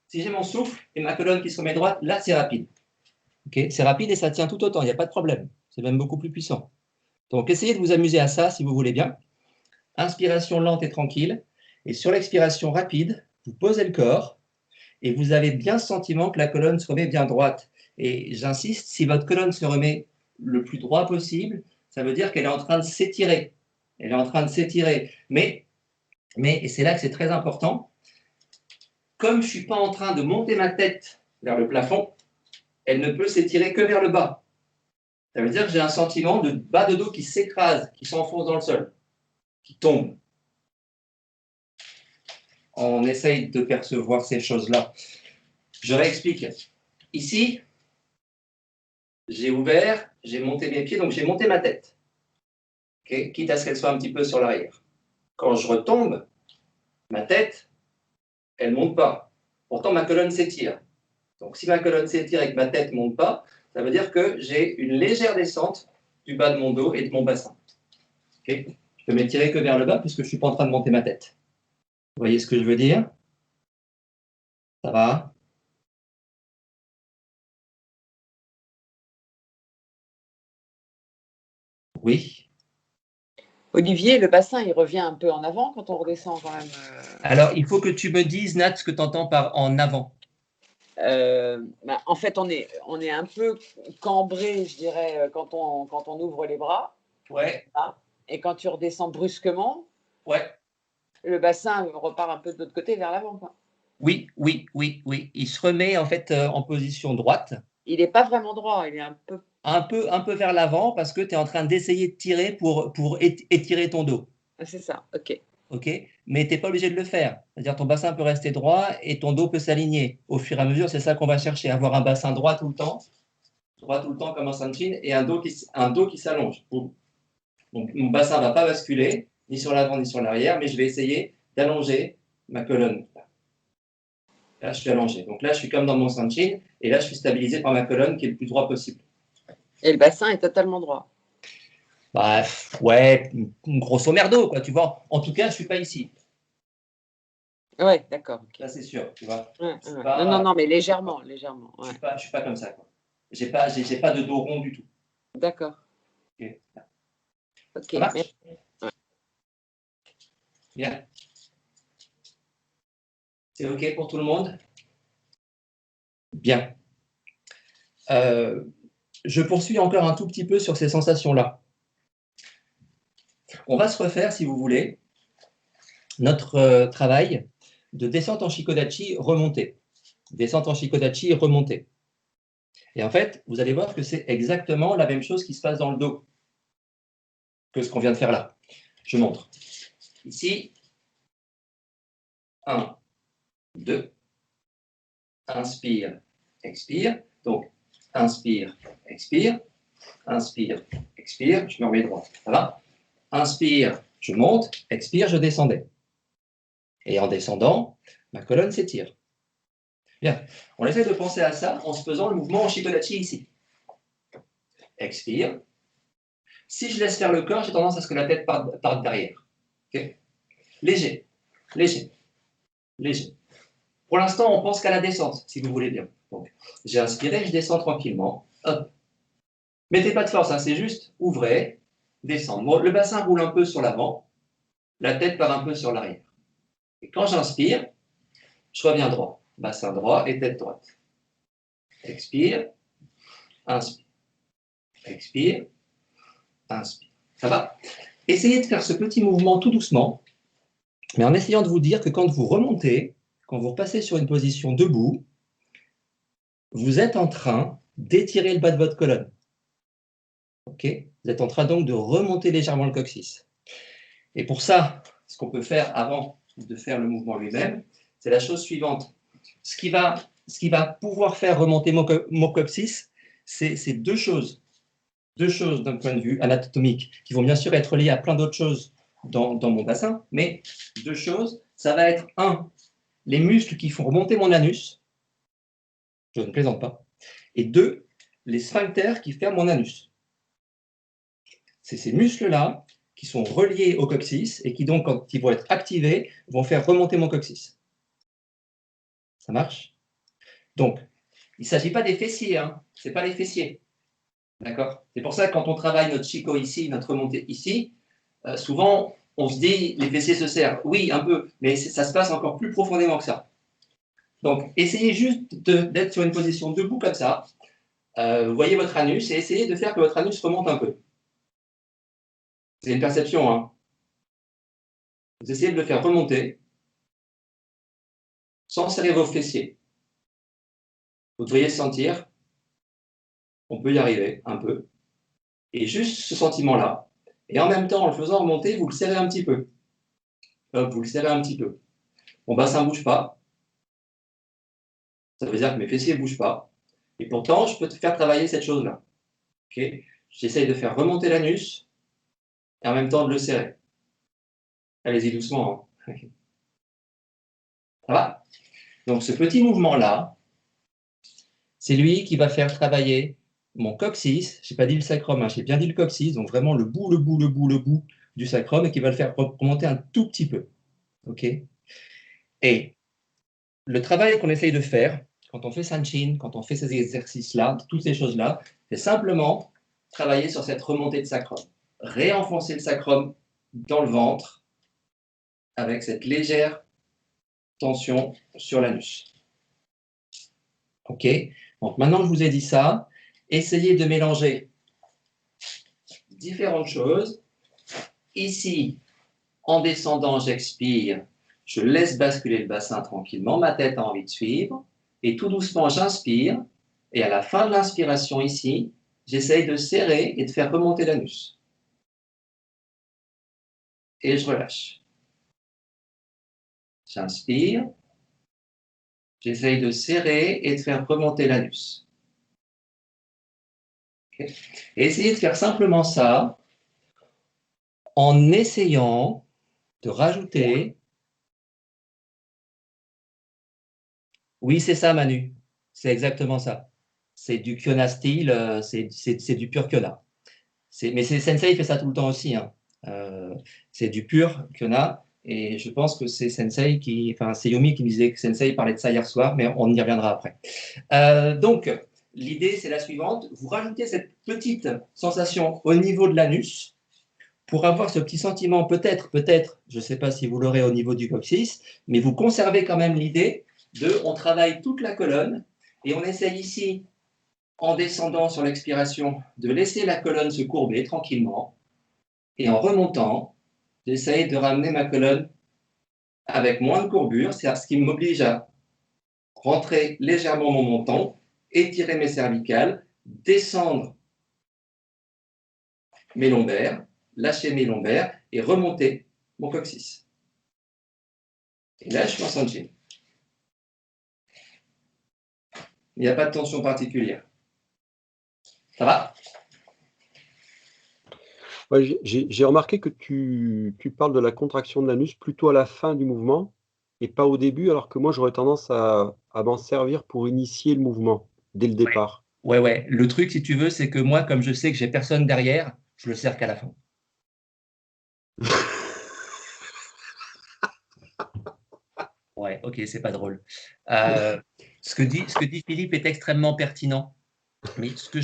Si j'ai mon souffle et ma colonne qui se remet droite, là, c'est rapide. Okay? C'est rapide et ça tient tout autant, il n'y a pas de problème. C'est même beaucoup plus puissant. Donc, essayez de vous amuser à ça si vous voulez bien. Inspiration lente et tranquille. Et sur l'expiration rapide, vous posez le corps et vous avez bien ce sentiment que la colonne se remet bien droite. Et j'insiste, si votre colonne se remet le plus droit possible, ça veut dire qu'elle est en train de s'étirer. Elle est en train de s'étirer. Mais et c'est là que c'est très important, comme je ne suis pas en train de monter ma tête vers le plafond, elle ne peut s'étirer que vers le bas. Ça veut dire que j'ai un sentiment de bas de dos qui s'écrase, qui s'enfonce dans le sol, qui tombe. On essaye de percevoir ces choses-là. Je réexplique. Ici, j'ai ouvert, j'ai monté mes pieds, donc j'ai monté ma tête. Okay, quitte à ce qu'elle soit un petit peu sur l'arrière. Quand je retombe, ma tête, elle ne monte pas. Pourtant, ma colonne s'étire. Donc, si ma colonne s'étire et que ma tête ne monte pas, ça veut dire que j'ai une légère descente du bas de mon dos et de mon bassin. Okay, je peux m'étirer que vers le bas puisque je ne suis pas en train de monter ma tête. Vous voyez ce que je veux dire? Ça va? Oui. Olivier, le bassin, il revient un peu en avant quand on redescend quand même. Alors, il faut que tu me dises, Nat, ce que tu entends par en avant. En fait, on est un peu cambré, je dirais, quand on ouvre les bras. Ouais. Hein, et quand tu redescends brusquement, ouais. Le bassin repart un peu de l'autre côté vers l'avant. Oui. Il se remet en fait en position droite. Il n'est pas vraiment droit, il est un peu vers l'avant parce que tu es en train d'essayer de tirer pour étirer ton dos. C'est ça, ok. Ok, mais tu n'es pas obligé de le faire. C'est-à-dire ton bassin peut rester droit et ton dos peut s'aligner. Au fur et à mesure, c'est ça qu'on va chercher, avoir un bassin droit tout le temps comme un sanchin et un dos qui s'allonge. Donc mon bassin ne va pas basculer ni sur l'avant ni sur l'arrière, mais je vais essayer d'allonger ma colonne. Là, je suis allongé. Donc là, je suis comme dans mon sanchin et là, je suis stabilisé par ma colonne qui est le plus droit possible. Et le bassin est totalement droit. Bah, ouais, grosso merdo, quoi, tu vois. En tout cas, je ne suis pas ici. Ouais, d'accord. Okay. Là, c'est sûr, tu vois. Ouais. Pas... Non, mais légèrement. Ouais. Je suis pas comme ça, quoi. J'ai pas de dos rond du tout. D'accord. Ok. Ça marche? Ouais. Bien. C'est OK pour tout le monde? Bien. Je poursuis encore un tout petit peu sur ces sensations-là. On va se refaire, si vous voulez, notre travail de descente en Shikodachi remontée. Descente en Shikodachi remontée. Et en fait, vous allez voir que c'est exactement la même chose qui se passe dans le dos que ce qu'on vient de faire là. Je montre. Ici, 1, 2, inspire, expire. Donc, inspire, expire, je me remets droit. Ça va? Inspire, je monte, expire, je descendais. Et en descendant, ma colonne s'étire. Bien, on essaie de penser à ça en se faisant le mouvement en Shikodachi ici. Expire. Si je laisse faire le corps, j'ai tendance à ce que la tête parte derrière. Okay? Léger. Pour l'instant, on pense qu'à la descente, si vous voulez bien. Donc, j'ai inspiré, je descends tranquillement. Hop. Mettez pas de force, hein, c'est juste ouvrez, descendre. Bon, le bassin roule un peu sur l'avant, la tête part un peu sur l'arrière. Et quand j'inspire, je reviens droit. Bassin droit et tête droite. Expire, inspire. Expire, inspire. Ça va? Essayez de faire ce petit mouvement tout doucement, mais en essayant de vous dire que quand vous remontez, quand vous repassez sur une position debout, vous êtes en train d'étirer le bas de votre colonne. Ok? Vous êtes en train donc de remonter légèrement le coccyx. Et pour ça, ce qu'on peut faire avant de faire le mouvement lui-même, c'est la chose suivante. Ce qui va pouvoir faire remonter mon coccyx, c'est deux choses. Deux choses d'un point de vue anatomique, qui vont bien sûr être liées à plein d'autres choses dans mon bassin, mais deux choses, ça va être les muscles qui font remonter mon anus, je ne plaisante pas, et 2, les sphincters qui ferment mon anus. C'est ces muscles-là qui sont reliés au coccyx et qui donc, quand ils vont être activés, vont faire remonter mon coccyx. Ça marche? Donc, il ne s'agit pas des fessiers, hein. Ce n'est pas les fessiers. D'accord? C'est pour ça que quand on travaille notre Shiko ici, notre remontée ici, souvent, on se dit, les fessiers se serrent. Oui, un peu, mais ça se passe encore plus profondément que ça. Donc, essayez juste d'être sur une position debout comme ça. Vous voyez votre anus et essayez de faire que votre anus remonte un peu. C'est une perception, hein. Vous essayez de le faire remonter sans serrer vos fessiers. Vous devriez sentir, on peut y arriver un peu, et juste ce sentiment-là. Et en même temps, en le faisant remonter, vous le serrez un petit peu. Hop, vous le serrez un petit peu. Mon bassin ne bouge pas. Ça veut dire que mes fessiers ne bougent pas. Et pourtant, je peux te faire travailler cette chose-là. Okay. J'essaye de faire remonter l'anus et en même temps de le serrer. Allez-y doucement. Hein. Ça va? Donc, ce petit mouvement-là, c'est lui qui va faire travailler mon coccyx. Je n'ai pas dit le sacrum, hein, j'ai bien dit le coccyx, donc vraiment le bout du sacrum et qui va le faire remonter un tout petit peu. OK? Et le travail qu'on essaye de faire, quand on fait Sanshin, quand on fait ces exercices-là, toutes ces choses-là, c'est simplement travailler sur cette remontée de sacrum. Réenfoncer le sacrum dans le ventre avec cette légère tension sur l'anus. OK? Donc maintenant que je vous ai dit ça, essayez de mélanger différentes choses. Ici, en descendant, j'expire, je laisse basculer le bassin tranquillement, ma tête a envie de suivre, et tout doucement, j'inspire, et à la fin de l'inspiration ici, j'essaye de serrer et de faire remonter l'anus. Et je relâche. J'inspire, j'essaye de serrer et de faire remonter l'anus. Okay. Et essayez de faire simplement ça en essayant de rajouter. Oui, c'est ça, Manu. C'est exactement ça. C'est du Kyona style, c'est du pur Kyona. Mais Sensei fait ça tout le temps aussi. Hein. C'est du pur Kyona. Et je pense que c'est Sensei c'est Yomi qui me disait que Sensei parlait de ça hier soir, mais on y reviendra après. Donc, l'idée, c'est la suivante. Vous rajoutez cette petite sensation au niveau de l'anus pour avoir ce petit sentiment, peut-être, je ne sais pas si vous l'aurez au niveau du coccyx, mais vous conservez quand même l'idée on travaille toute la colonne et on essaye ici, en descendant sur l'expiration, de laisser la colonne se courber tranquillement et en remontant, j'essaye de ramener ma colonne avec moins de courbure, c'est ce qui m'oblige à rentrer légèrement mon menton, étirer mes cervicales, descendre mes lombaires, lâcher mes lombaires et remonter mon coccyx. Et là, je suis en Sanshin. Il n'y a pas de tension particulière. Ça va? Ouais, j'ai remarqué que tu parles de la contraction de l'anus plutôt à la fin du mouvement et pas au début, alors que moi j'aurais tendance à m'en servir pour initier le mouvement dès le départ. Ouais. Le truc, si tu veux, c'est que moi, comme je sais que j'ai personne derrière, je le sers qu'à la fin. Ouais, ok, c'est pas drôle. Ce que dit Philippe est extrêmement pertinent. Mais ce que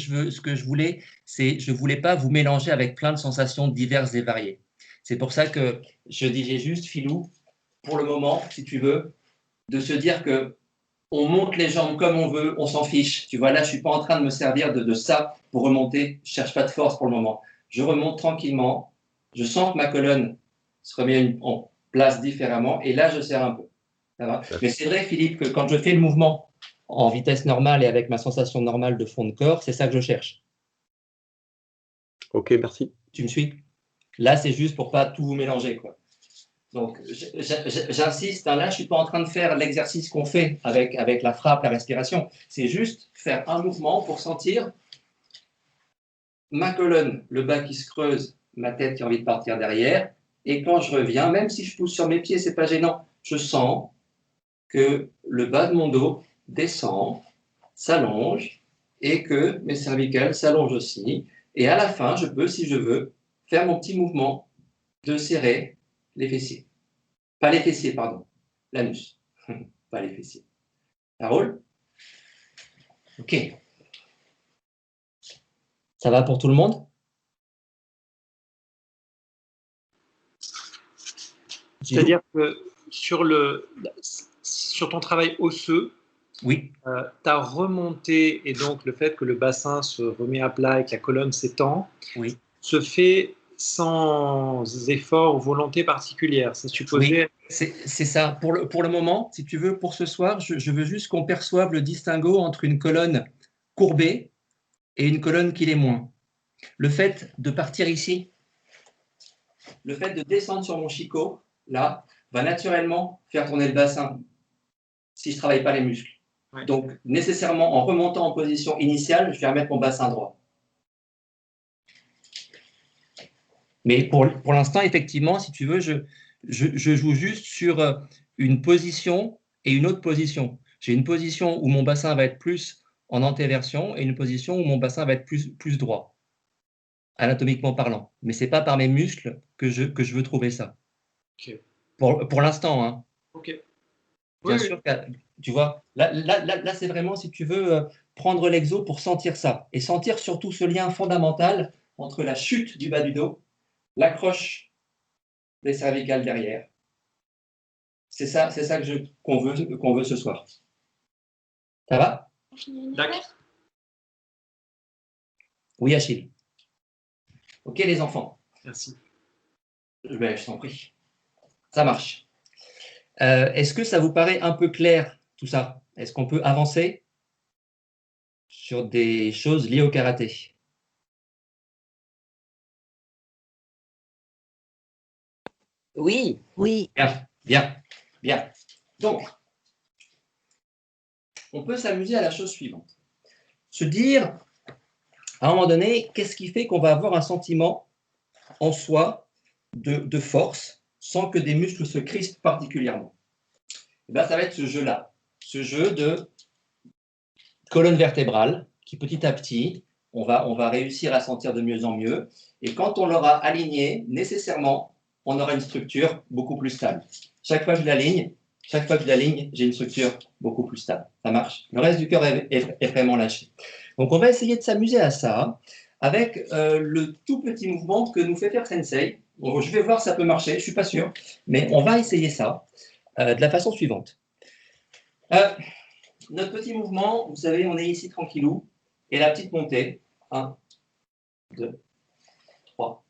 je voulais, c'est, je voulais pas vous mélanger avec plein de sensations diverses et variées. C'est pour ça que je disais juste, Philou, pour le moment, si tu veux, de se dire que on monte les jambes comme on veut, on s'en fiche. Tu vois, là, je suis pas en train de me servir de ça pour remonter. Je cherche pas de force pour le moment. Je remonte tranquillement. Je sens que ma colonne se remet en place différemment. Et là, je serre un peu. Ça va. Mais c'est vrai, Philippe, que quand je fais le mouvement en vitesse normale et avec ma sensation normale de fond de corps, c'est ça que je cherche. Ok, merci. Tu me suis? Là, c'est juste pour pas tout vous mélanger, quoi. Donc, j'insiste, hein, là, je ne suis pas en train de faire l'exercice qu'on fait avec la frappe, la respiration. C'est juste faire un mouvement pour sentir ma colonne, le bas qui se creuse, ma tête qui a envie de partir derrière. Et quand je reviens, même si je pousse sur mes pieds, ce n'est pas gênant. Je sens que le bas de mon dos descend, s'allonge, et que mes cervicales s'allongent aussi. Et à la fin, je peux, si je veux, faire mon petit mouvement de serrer les fessiers. Pas les fessiers, pardon. L'anus. Pas les fessiers. Ça roule? Ok. Ça va pour tout le monde? C'est-à-dire que sur ton travail osseux, Oui, ta remontée et donc le fait que le bassin se remet à plat et que la colonne s'étend, oui, se fait sans effort ou volonté particulière. C'est supposé. oui. C'est ça. Pour le moment, si tu veux, pour ce soir, je veux juste qu'on perçoive le distinguo entre une colonne courbée et une colonne qui l'est moins. Le fait de partir ici, le fait de descendre sur mon chicot, là, va naturellement faire tourner le bassin si je ne travaille pas les muscles. Ouais. Donc, nécessairement, en remontant en position initiale, je vais remettre mon bassin droit. Mais pour l'instant, effectivement, si tu veux, je joue juste sur une position et une autre position. J'ai une position où mon bassin va être plus en antéversion et une position où mon bassin va être plus droit, anatomiquement parlant. Mais ce n'est pas par mes muscles que je veux trouver ça. Ok. Pour l'instant, hein. Ok. Bien Oui, sûr, tu vois, là c'est vraiment, si tu veux, prendre l'exo pour sentir ça. Et sentir surtout ce lien fondamental entre la chute du bas du dos, l'accroche des cervicales derrière. C'est ça qu'on veut ce soir. Ça va? D'accord. Oui, Achille. Ok, les enfants. Merci. Je t'en prie. Ça marche. Est-ce que ça vous paraît un peu clair, tout ça? Est-ce qu'on peut avancer sur des choses liées au karaté? Oui. Oui. Bien, bien, bien. Donc, on peut s'amuser à la chose suivante. Se dire, à un moment donné, qu'est-ce qui fait qu'on va avoir un sentiment en soi de force sans que des muscles se crispent particulièrement? Et bien, ça va être ce jeu-là, ce jeu de colonne vertébrale qui petit à petit, on va réussir à sentir de mieux en mieux. Et quand on l'aura aligné, nécessairement, on aura une structure beaucoup plus stable. Chaque fois que je l'aligne, j'ai une structure beaucoup plus stable. Ça marche. Le reste du corps est vraiment lâché. Donc, on va essayer de s'amuser à ça avec le tout petit mouvement que nous fait faire Sensei. Bon, je vais voir si ça peut marcher, je ne suis pas sûr, mais on va essayer ça de la façon suivante. Notre petit mouvement, vous savez, on est ici tranquillou, et la petite montée, 1, 2, 3,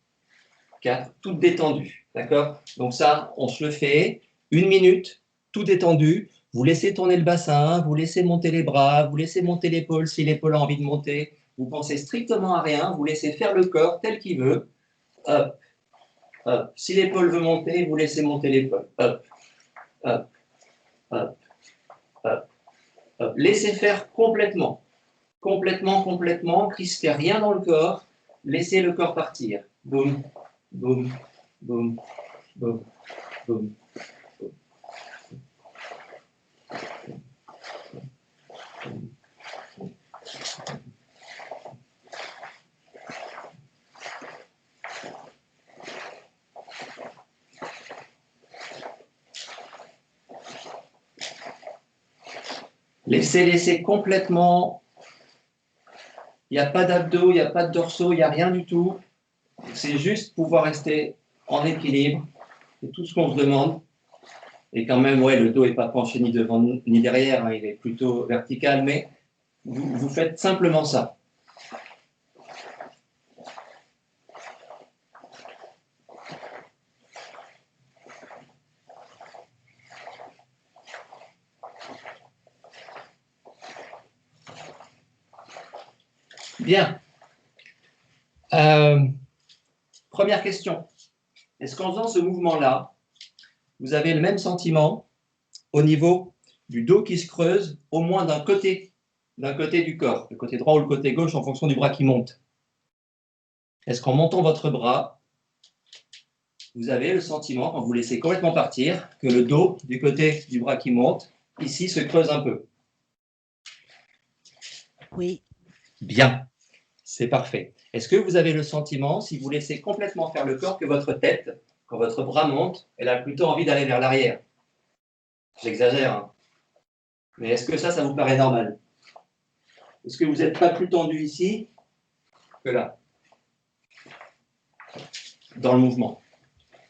4, toute détendue, d'accord? Donc ça, on se le fait, 1 minute, tout détendu, vous laissez tourner le bassin, vous laissez monter les bras, vous laissez monter l'épaule si l'épaule a envie de monter, vous pensez strictement à rien, vous laissez faire le corps tel qu'il veut, hop, hop. Si l'épaule veut monter, vous laissez monter l'épaule, hop, hop, hop, hop. Laissez faire complètement, crispez rien dans le corps, laissez le corps partir. Boum, boum, boum, boum, boum. Laissez complètement. Il n'y a pas d'abdos, il n'y a pas de dorsaux, il n'y a rien du tout. C'est juste pouvoir rester en équilibre. C'est tout ce qu'on se demande. Et quand même, ouais, le dos n'est pas penché ni devant ni derrière, hein, il est plutôt vertical, mais vous faites simplement ça. Bien. Première question. Est-ce qu'en faisant ce mouvement-là, vous avez le même sentiment au niveau du dos qui se creuse, au moins d'un côté du corps, le côté droit ou le côté gauche en fonction du bras qui monte? Est-ce qu'en montant votre bras, vous avez le sentiment, quand vous laissez complètement partir, que le dos du côté du bras qui monte, ici, se creuse un peu? Oui. Bien, c'est parfait. Est-ce que vous avez le sentiment, si vous laissez complètement faire le corps, que votre tête, quand votre bras monte, elle a plutôt envie d'aller vers l'arrière? J'exagère, hein. Mais est-ce que ça vous paraît normal? Est-ce que vous n'êtes pas plus tendu ici que là, dans le mouvement?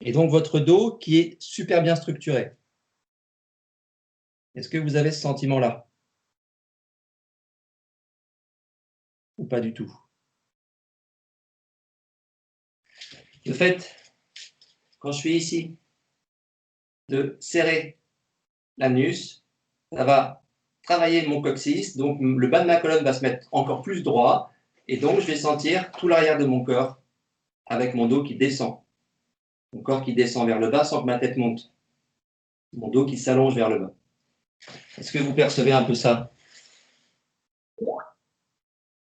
Et donc, votre dos qui est super bien structuré. Est-ce que vous avez ce sentiment-là? Ou pas du tout? Le fait, quand je suis ici, de serrer l'anus, ça va travailler mon coccyx, donc le bas de ma colonne va se mettre encore plus droit, et donc je vais sentir tout l'arrière de mon corps avec mon dos qui descend. Mon corps qui descend vers le bas sans que ma tête monte. Mon dos qui s'allonge vers le bas. Est-ce que vous percevez un peu ça?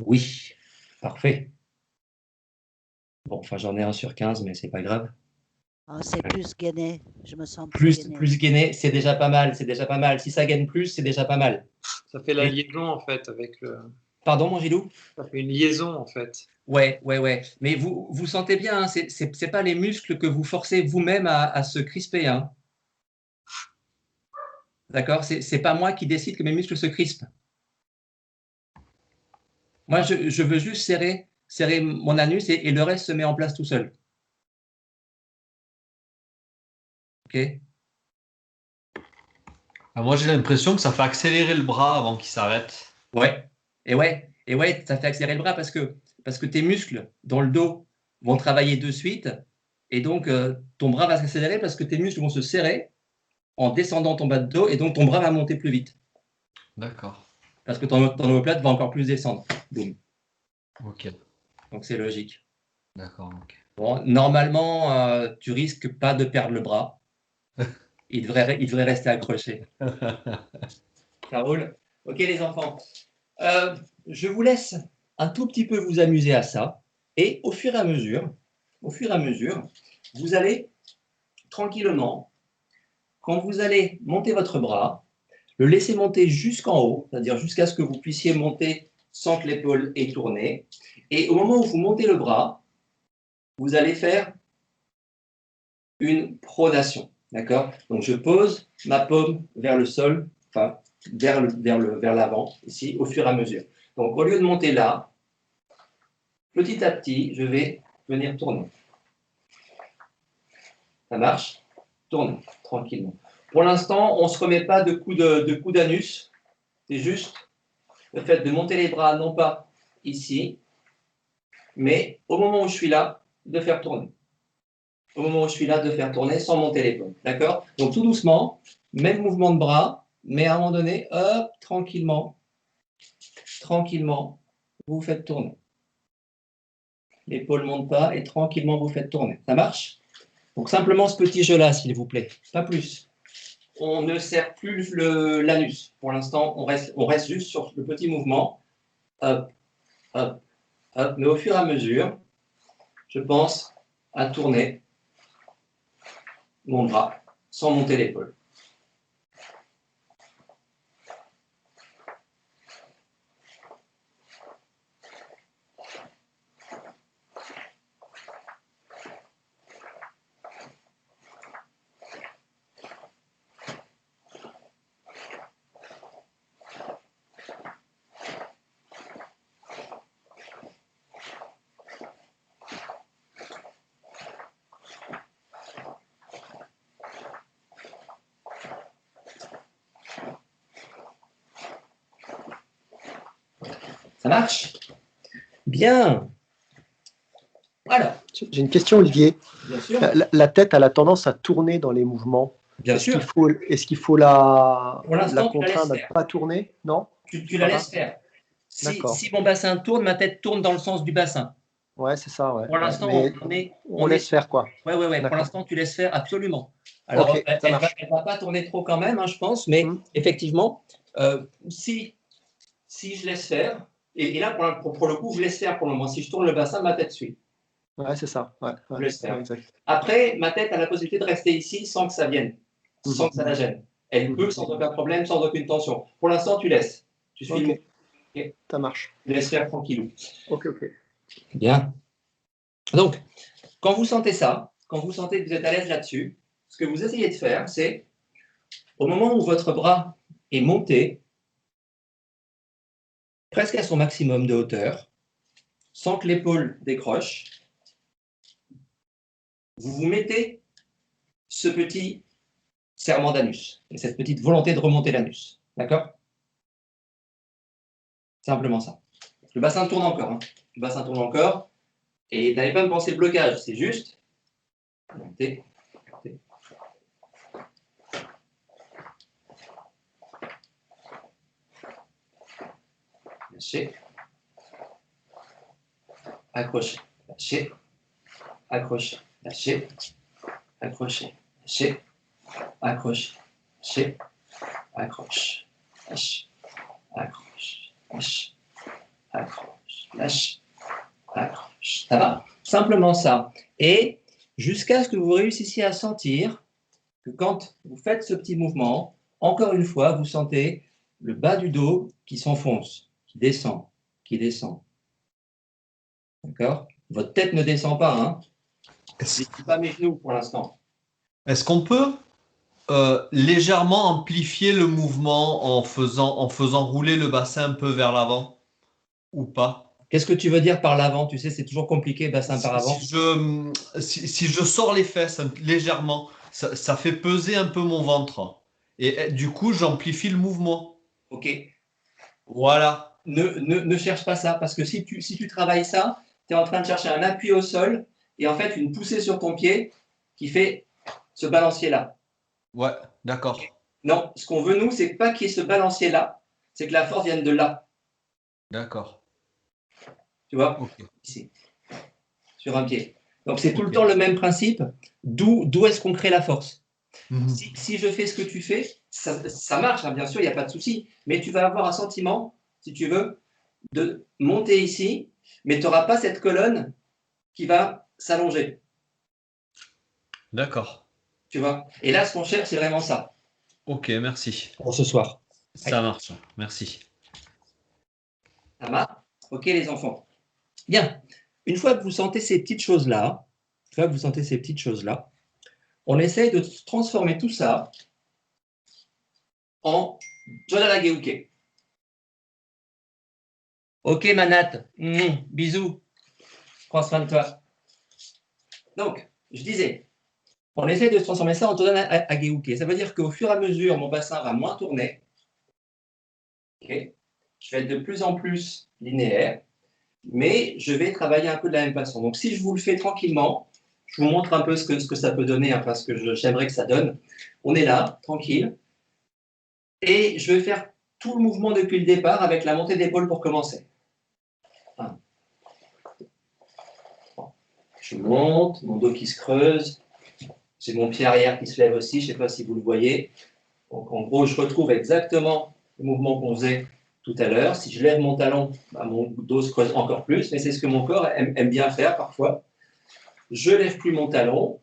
Oui, parfait. Bon, enfin j'en ai 1 sur 15, mais c'est pas grave. Ah, c'est plus gainé. Je me sens plus gainé. Plus gainé, c'est déjà pas mal, c'est déjà pas mal. Si ça gaine plus, c'est déjà pas mal. Ça fait la liaison en fait avec le. Pardon, mon Gilou? Ça fait une liaison en fait. Ouais. Mais vous sentez bien, hein, c'est pas les muscles que vous forcez vous-même à se crisper. Hein. D'accord? C'est pas moi qui décide que mes muscles se crispent. Moi, je veux juste serrer mon anus et le reste se met en place tout seul. Ok? Ah, moi, j'ai l'impression que ça fait accélérer le bras avant qu'il s'arrête. Ouais. Et ouais, ça fait accélérer le bras parce que tes muscles dans le dos vont travailler de suite et donc ton bras va s'accélérer parce que tes muscles vont se serrer en descendant ton bas de dos et donc ton bras va monter plus vite. D'accord. Parce que ton omoplate va encore plus descendre. Boum. Ok. Donc c'est logique. D'accord. Ok. Bon, normalement, tu risques pas de perdre le bras. Il devrait rester accroché. Ça roule? Ok les enfants. Je vous laisse un tout petit peu vous amuser à ça. Et au fur et à mesure, vous allez tranquillement, quand vous allez monter votre bras, le laisser monter jusqu'en haut, c'est-à-dire jusqu'à ce que vous puissiez monter sans que l'épaule ait tourné. Et au moment où vous montez le bras, vous allez faire une pronation. D'accord? Donc je pose ma paume vers le sol, enfin vers l'avant, ici, au fur et à mesure. Donc au lieu de monter là, petit à petit, je vais venir tourner. Ça marche? Tourne tranquillement. Pour l'instant, on ne se remet pas de coup d'anus. C'est juste le fait de monter les bras, non pas ici, mais au moment où je suis là, de faire tourner. Au moment où je suis là, de faire tourner sans monter les paumes. D'accord? Donc tout doucement, même mouvement de bras, mais à un moment donné, hop, tranquillement, vous faites tourner. L'épaule ne monte pas et tranquillement, vous faites tourner. Ça marche? Donc simplement ce petit jeu-là, s'il vous plaît. Pas plus. On ne serre plus l'anus. Pour l'instant, on reste juste sur le petit mouvement. Hop, hop, hop. Mais au fur et à mesure, je pense à tourner mon bras sans monter l'épaule. Ça marche? Bien. Alors, J'ai une question, Olivier. bien sûr. La tête, elle a tendance à tourner dans les mouvements. Bien Est-ce sûr. qu'il faut la Pour l'instant, tu la laisses contraindre à ne faire. pas tourner? Non? Tu la laisses faire. D'accord. Si mon bassin tourne, ma tête tourne dans le sens du bassin. Ouais, c'est ça, ouais. Pour l'instant, Mais on laisse faire, quoi. Ouais. Pour D'accord. l'instant, tu laisses faire absolument. Alors, Ok, ça marche. elle va pas tourner trop quand même, hein, je pense, mais effectivement, si je laisse faire, et là, pour le coup, je laisse faire pour le moment. Si je tourne le bassin, ma tête suit. Ouais, c'est ça. Ouais, Je laisse faire. exact. Après, ma tête a la possibilité de rester ici sans que ça vienne, sans que ça la gêne. Elle peut sans aucun problème, sans aucune tension. Pour l'instant, tu laisses. Tu suis Ok. Ok. Ça marche. Tu laisses faire tranquillou. Ok. Bien. Donc, quand vous sentez ça, quand vous sentez que vous êtes à l'aise là-dessus, ce que vous essayez de faire, c'est, au moment où votre bras est monté, presque à son maximum de hauteur, sans que l'épaule décroche, vous vous mettez ce petit serrement d'anus et cette petite volonté de remonter l'anus. D'accord? Simplement ça. Le bassin tourne encore. Hein. Le bassin tourne encore. Et n'allez pas me penser le blocage, c'est juste. Montez, montez. Lâchez. Accrochez. Lâchez. Accrochez. Lâchez. Accrochez. Lâchez. Accroche. Lâchez. Accroche. Lâche. Accroche. Lâche. Accroche. Lâche. Accroche. Ça va? Simplement ça. Et jusqu'à ce que vous réussissiez à sentir que quand vous faites ce petit mouvement, encore une fois, vous sentez le bas du dos qui s'enfonce, qui descend, qui descend. D'accord? Votre tête ne descend pas, hein? Je ne dis pas mes genoux pour l'instant. Est-ce qu'on peut légèrement amplifier le mouvement en faisant rouler le bassin un peu vers l'avant ou pas? Qu'est-ce que tu veux dire par l'avant? Tu sais, c'est toujours compliqué, bassin par avant. Si je sors les fesses légèrement, ça fait peser un peu mon ventre. Et du coup, j'amplifie le mouvement. Ok. Voilà. Ne cherche pas ça, parce que si tu travailles ça, tu es en train de chercher un appui au sol et en fait une poussée sur ton pied qui fait ce balancier-là. Ouais, d'accord. Non, ce qu'on veut, nous, c'est pas qu'il y ait ce balancier-là, c'est que la force vienne de là. D'accord. Tu vois? Okay. Ici, sur un pied. Donc, c'est tout le temps le même principe. D'où est-ce qu'on crée la force? Si je fais ce que tu fais, ça marche, hein, bien sûr, il n'y a pas de souci. Mais tu vas avoir un sentiment, si tu veux, de monter ici, mais tu n'auras pas cette colonne qui va s'allonger. D'accord. Tu vois? Et là, ce qu'on cherche, c'est vraiment ça. Ok, merci. Pour ce soir. Ça marche, merci. Ça marche? Ok, les enfants. Bien. Une fois que vous sentez ces petites choses-là, on essaye de transformer tout ça en Jodala Geuke. Ok, Manat. Bisous. Prends soin de toi. Donc, je disais, on essaye de transformer ça en Jodala Geuke. Ça veut dire qu'au fur et à mesure, mon bassin va moins tourner. Okay. Je vais être de plus en plus linéaire, mais je vais travailler un peu de la même façon. Donc, si je vous le fais tranquillement, je vous montre un peu ce que ça peut donner, hein, parce que j'aimerais que ça donne. On est là, tranquille. Et je vais faire tout le mouvement depuis le départ avec la montée d'épaule pour commencer. Je monte, mon dos qui se creuse. J'ai mon pied arrière qui se lève aussi, je ne sais pas si vous le voyez. Donc, en gros, je retrouve exactement le mouvement qu'on faisait tout à l'heure. Si je lève mon talon, mon dos se creuse encore plus, mais c'est ce que mon corps aime bien faire parfois. Je ne lève plus mon talon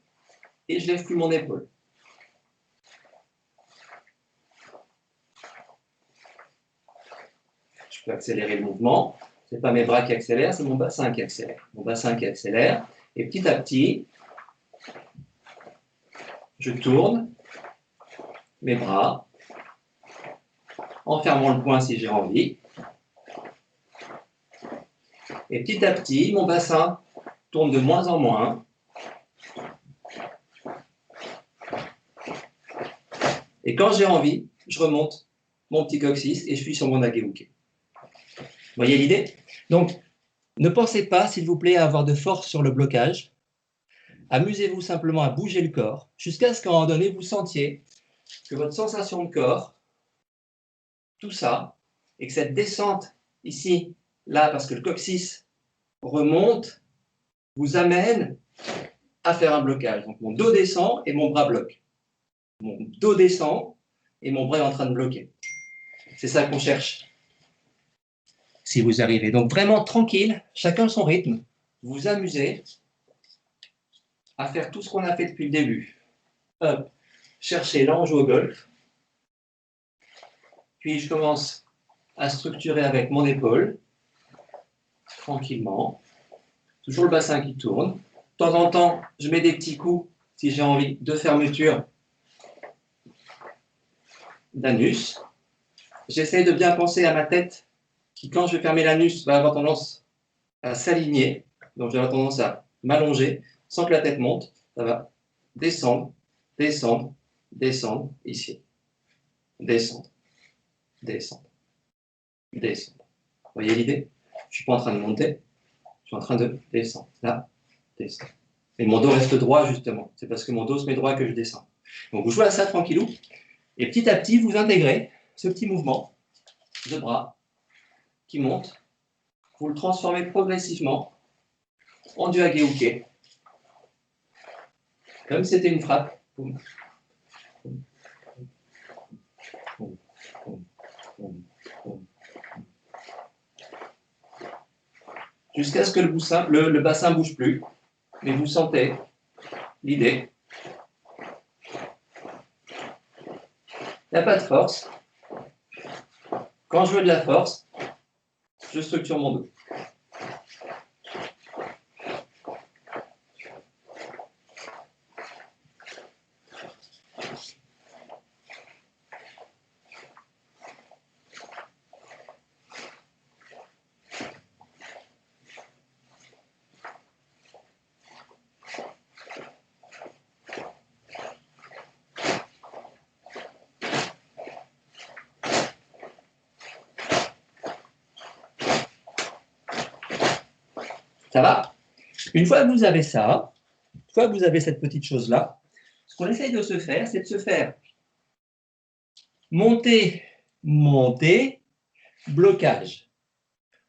et je ne lève plus mon épaule. Je peux accélérer le mouvement. Ce n'est pas mes bras qui accélèrent, c'est mon bassin qui accélère. Mon bassin qui accélère. Et petit à petit, je tourne mes bras en fermant le poing si j'ai envie. Et petit à petit, mon bassin tourne de moins en moins. Et quand j'ai envie, je remonte mon petit coccyx et je suis sur mon Ageuke. Vous voyez l'idée? Donc, ne pensez pas, s'il vous plaît, à avoir de force sur le blocage. Amusez-vous simplement à bouger le corps jusqu'à ce qu'à un moment donné, vous sentiez que votre sensation de corps, tout ça, et que cette descente ici, là, parce que le coccyx remonte, vous amène à faire un blocage. Donc, mon dos descend et mon bras bloque. Mon dos descend et mon bras est en train de bloquer. C'est ça qu'on cherche. Si vous arrivez. Donc, vraiment tranquille, chacun son rythme. Vous vous amusez à faire tout ce qu'on a fait depuis le début. Hop, cherchez, là on joue au golf. Puis je commence à structurer avec mon épaule, tranquillement. Toujours le bassin qui tourne. De temps en temps, je mets des petits coups, si j'ai envie, de fermeture d'anus. J'essaie de bien penser à ma tête, qui quand je vais fermer l'anus, va avoir tendance à s'aligner. Donc je vais avoir tendance à m'allonger, sans que la tête monte. Ça va descendre descendre, descendre, ici. Descendre, descendre, descendre. Vous voyez l'idée? Je ne suis pas en train de monter, je suis en train de descendre. Là, descendre. Et mon dos reste droit, justement. C'est parce que mon dos se met droit que je descends. Donc, vous jouez à ça tranquillou. Et petit à petit, vous intégrez ce petit mouvement de bras qui monte. Vous le transformez progressivement en du hage-uke. Comme si c'était une frappe. Boum. Boum. Boum. Boum. Boum. Boum. Jusqu'à ce que le bassin ne bouge plus. Mais vous sentez l'idée. Il n'y a pas de force. Quand je veux de la force, je structure mon dos. Ça va? Une fois que vous avez ça, une fois que vous avez cette petite chose-là, ce qu'on essaye de se faire, c'est de se faire monter, monter, blocage.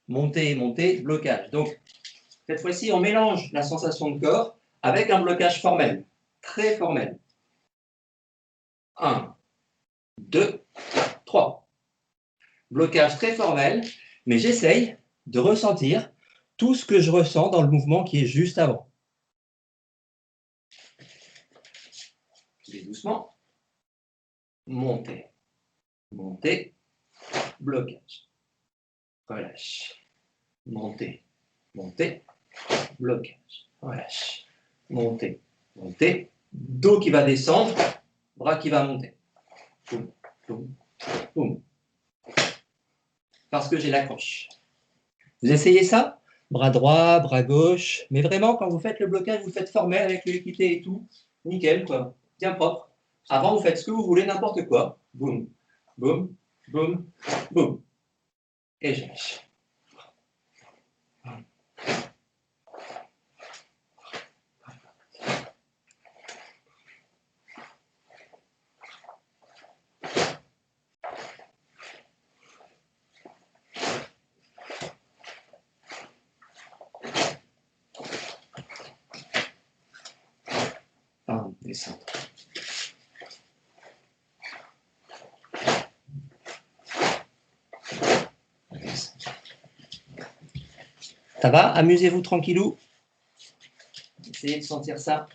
Monter, monter, blocage. Donc, cette fois-ci, on mélange la sensation de corps avec un blocage formel, très formel. 1, 2, 3. Blocage très formel, mais j'essaye de ressentir tout ce que je ressens dans le mouvement qui est juste avant. Et doucement. Monter, monter, blocage. Relâche. Monter, monter, blocage. Relâche. Monter, monter. Dos qui va descendre, bras qui va monter. Boum, boum, boum. Parce que j'ai l'accroche. Vous essayez ça? Bras droit, bras gauche. Mais vraiment, quand vous faites le blocage, vous le faites formel avec l'équité et tout. Nickel, quoi. Bien propre. Avant, vous faites ce que vous voulez, n'importe quoi. Boum, boum, boum, boum. Et je lâche. Descendre. Ça va? Amusez-vous tranquillou. Essayez de sentir ça.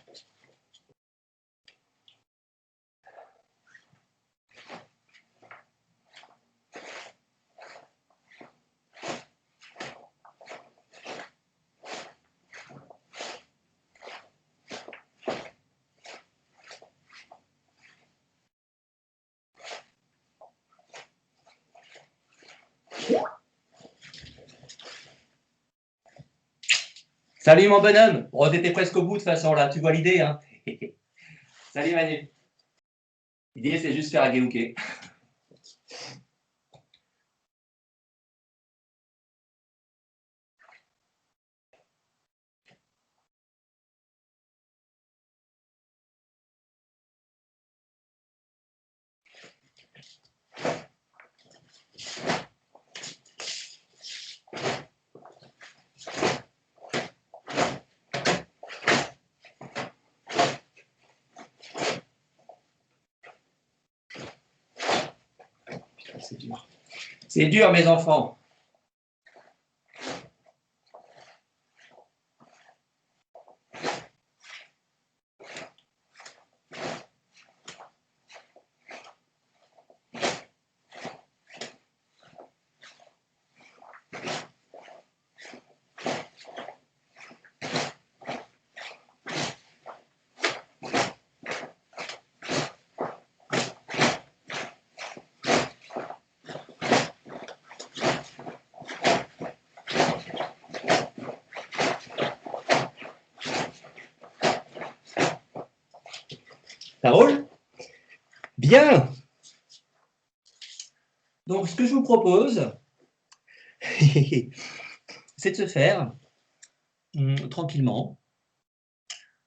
Salut mon bonhomme. Oh, t'étais presque au bout de toute façon là, tu vois l'idée, hein? Salut Manu. L'idée c'est juste faire hage-uke. C'est dur. C'est dur mes enfants. Ça roule? Bien. Donc, ce que je vous propose, c'est de se faire tranquillement,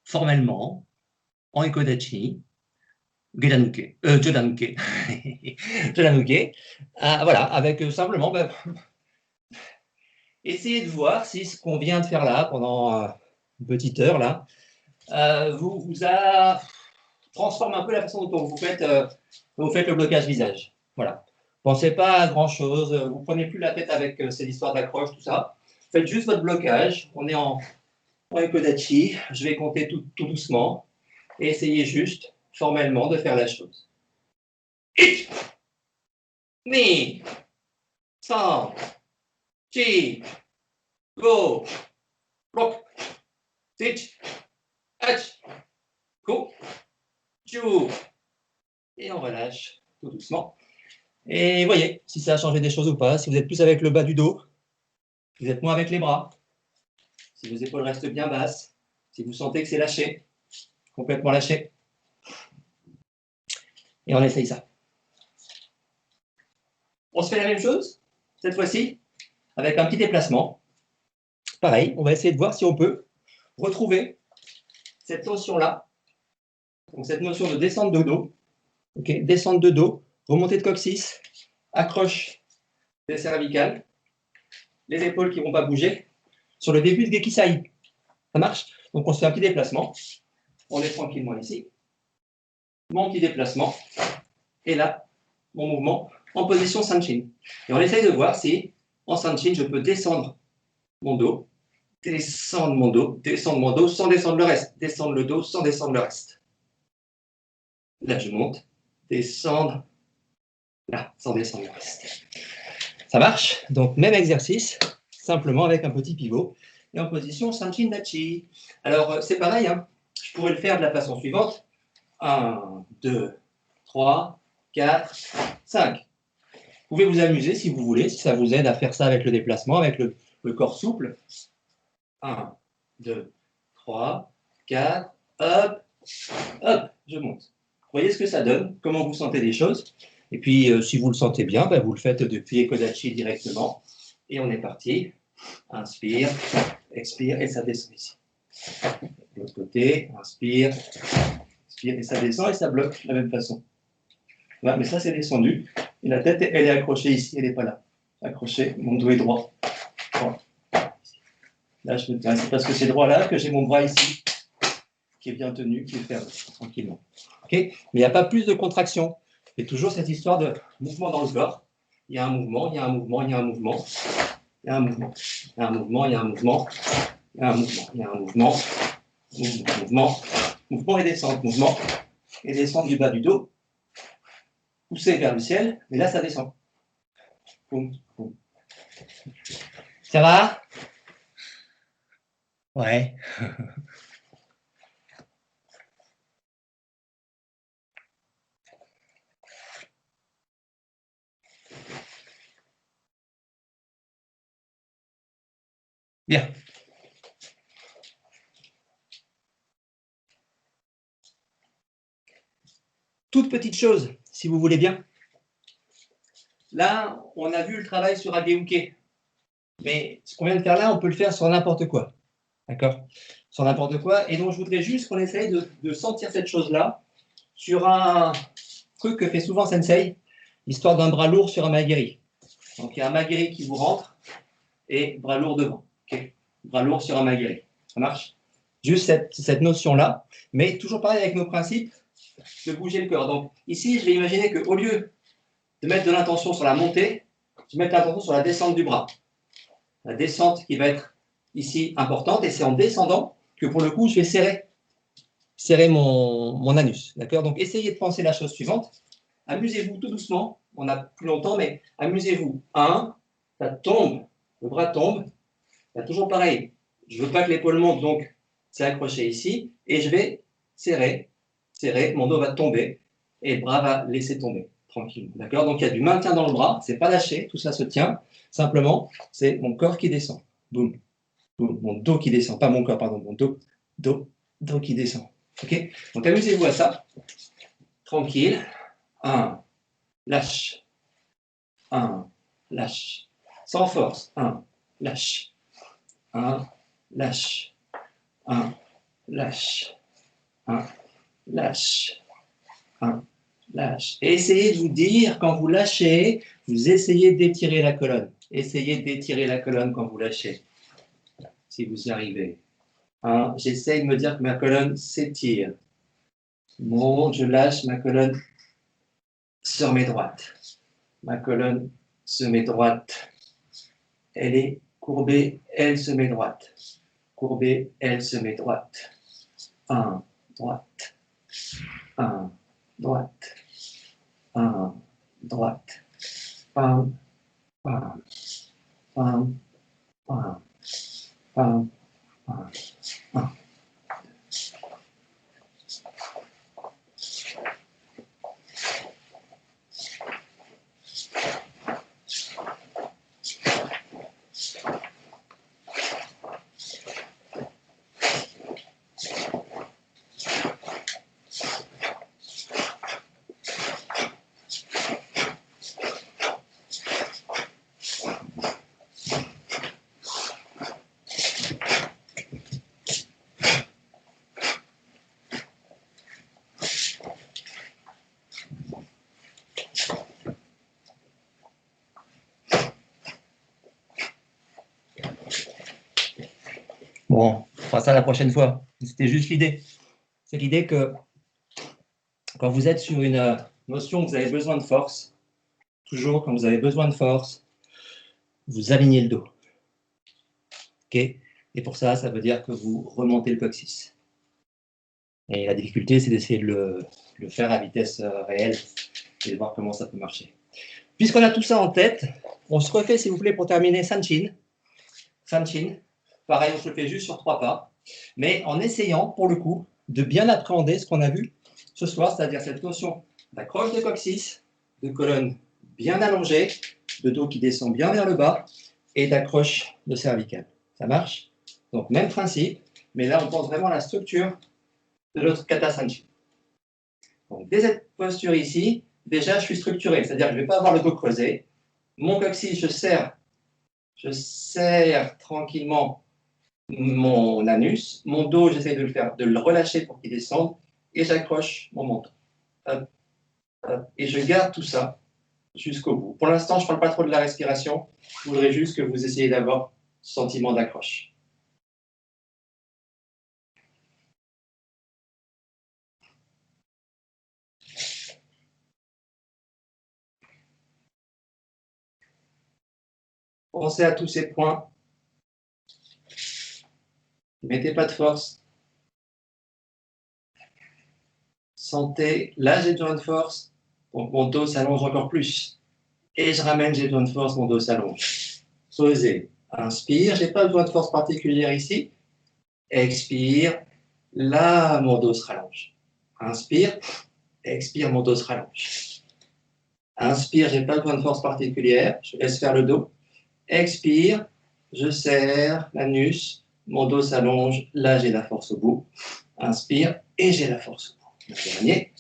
formellement, en Ekodachi, Jodanuke, Jodanuke, voilà, avec simplement, essayez de voir si ce qu'on vient de faire là, pendant une petite heure, là, vous transforme un peu la façon dont vous faites le blocage visage. Voilà. Pensez pas à grand chose, vous prenez plus la tête avec ces histoires d'accroche, tout ça. Faites juste votre blocage. On est en Ekodachi. Je vais compter tout doucement et essayez juste formellement de faire la chose. 1, 2, 3, 4, 5, 6, 7, 8, 10. Et on relâche tout doucement. Et voyez si ça a changé des choses ou pas, si vous êtes plus avec le bas du dos, si vous êtes moins avec les bras, si vos épaules restent bien basses, si vous sentez que c'est lâché, complètement lâché. Et on essaye ça. On se fait la même chose, cette fois-ci, avec un petit déplacement. Pareil, on va essayer de voir si on peut retrouver cette notion-là, donc cette notion de descente de dos. Okay, descente de dos, remontée de coccyx, accroche des cervicales, les épaules qui ne vont pas bouger, sur le début de Gekisai. Ça marche? Donc on se fait un petit déplacement, on est tranquillement ici, mon petit déplacement, et là, mon mouvement en position Sanchin. Et on essaye de voir si, en Sanchin, je peux descendre mon dos, descendre mon dos sans descendre le reste, descendre le dos sans descendre le reste. Là, je monte, descendre, là, sans descendre le reste. Ça marche? Donc, même exercice, simplement avec un petit pivot et en position Sanchin Dachi. Alors, c'est pareil, hein. Je pourrais le faire de la façon suivante. 1, 2, 3, 4, 5. Vous pouvez vous amuser si vous voulez, si ça vous aide à faire ça avec le déplacement, avec le corps souple. 1, 2, 3, 4, hop, hop, je monte. Voyez ce que ça donne, comment vous sentez les choses. Et puis, si vous le sentez bien, vous le faites depuis Ekodachi directement. Et on est parti. Inspire, expire, et ça descend ici. De l'autre côté, inspire, expire, et ça descend, et ça bloque de la même façon. Voilà, mais ça, c'est descendu. Et la tête, elle est accrochée ici, elle n'est pas là. Accrochée, mon dos est droit. Voilà. Là, je me tiens, c'est parce que c'est droit là que j'ai mon bras ici, qui est bien tenu, qui est fermé, tranquillement. Okay, mais il n'y a pas plus de contraction. Il y a toujours cette histoire de mouvement dans le corps. Il y a un mouvement, il y a un mouvement, il y a un mouvement. Il y a un mouvement, il y a un mouvement, il y a un mouvement. Il y a un mouvement, il y a un mouvement. Mouvement, mouvement et descente. Mouvement et descente du bas du dos. Pousser vers le ciel, mais là, ça descend. Boum, boum. Ça va? Ouais. Bien. Toute petite chose, si vous voulez bien. Là, on a vu le travail sur Ageuke. Mais ce qu'on vient de faire là, on peut le faire sur n'importe quoi. D'accord? Sur n'importe quoi. Et donc, je voudrais juste qu'on essaye de sentir cette chose-là sur un truc que fait souvent Sensei, l'histoire d'un bras lourd sur un magiri. Donc, il y a un magiri qui vous rentre et bras lourd devant. Okay, bras lourd sur un magiri. Ça marche? Juste cette notion-là. Mais toujours pareil avec nos principes de bouger le corps. Donc, ici, je vais imaginer qu'au lieu de mettre de l'intention sur la montée, je vais mettre l'intention sur la descente du bras. La descente qui va être ici importante, et c'est en descendant que pour le coup, je vais serrer mon anus. D'accord? Donc, essayez de penser la chose suivante. Amusez-vous tout doucement. On a plus longtemps, mais amusez-vous. 1, ça tombe, le bras tombe. Là, toujours pareil. Je ne veux pas que l'épaule monte, donc c'est accroché ici. Et je vais serrer, mon dos va tomber et le bras va laisser tomber tranquillement. D'accord? Donc, il y a du maintien dans le bras, c'est pas lâché, tout ça se tient. Simplement, c'est mon corps qui descend. Boum, boum, mon dos qui descend, pas mon corps, pardon, mon dos qui descend. Ok? Donc amusez-vous à ça. Tranquille. 1, lâche. 1, lâche. Sans force. 1, lâche. 1, lâche. 1, lâche. 1, lâche. 1, lâche. Et essayez de vous dire, quand vous lâchez, vous essayez d'étirer la colonne. Essayez d'étirer la colonne quand vous lâchez. Si vous y arrivez. J'essaye de me dire que ma colonne s'étire. Bon, je lâche, ma colonne se remet droite. Ma colonne se met droite. Elle est courbée, elle se met droite. Courbée, elle se met droite. 1, droite. 1, droite. 1, droite. Pam, pam, pam, pam, pam, pam, pam. Bon, on fera ça la prochaine fois. C'était juste l'idée. C'est l'idée que quand vous êtes sur une notion où vous avez besoin de force, toujours quand vous avez besoin de force, vous alignez le dos. OK? Et pour ça, ça veut dire que vous remontez le coccyx. Et la difficulté, c'est d'essayer de le faire à vitesse réelle et de voir comment ça peut marcher. Puisqu'on a tout ça en tête, on se refait, s'il vous plaît, pour terminer, Sanchin. Sanchin. Pareil, on se le fait juste sur 3 pas, mais en essayant, pour le coup, de bien appréhender ce qu'on a vu ce soir, c'est-à-dire cette notion d'accroche de coccyx, de colonne bien allongée, de dos qui descend bien vers le bas, et d'accroche de cervicale. Ça marche? Donc, même principe, mais là, on pense vraiment à la structure de notre Kata Sanchin. Donc, dès cette posture ici, déjà, je suis structuré, c'est-à-dire que je ne vais pas avoir le dos creusé. Mon coccyx, je serre tranquillement mon anus, mon dos, j'essaie de le relâcher pour qu'il descende, et j'accroche mon menton. Hop, hop, et je garde tout ça jusqu'au bout. Pour l'instant, je ne parle pas trop de la respiration, je voudrais juste que vous essayiez d'avoir ce sentiment d'accroche. Pensez à tous ces points. Ne mettez pas de force. Sentez, là j'ai besoin de force, donc mon dos s'allonge encore plus. Et je ramène, j'ai besoin de force, mon dos s'allonge. Posez, inspire, je n'ai pas besoin de force particulière ici. Expire, là mon dos se rallonge. Inspire, expire, mon dos se rallonge. Inspire, je n'ai pas besoin de force particulière, je laisse faire le dos. Expire, je serre l'anus, mon dos s'allonge, là j'ai la force au bout. Inspire et j'ai la force au bout. Le dernier.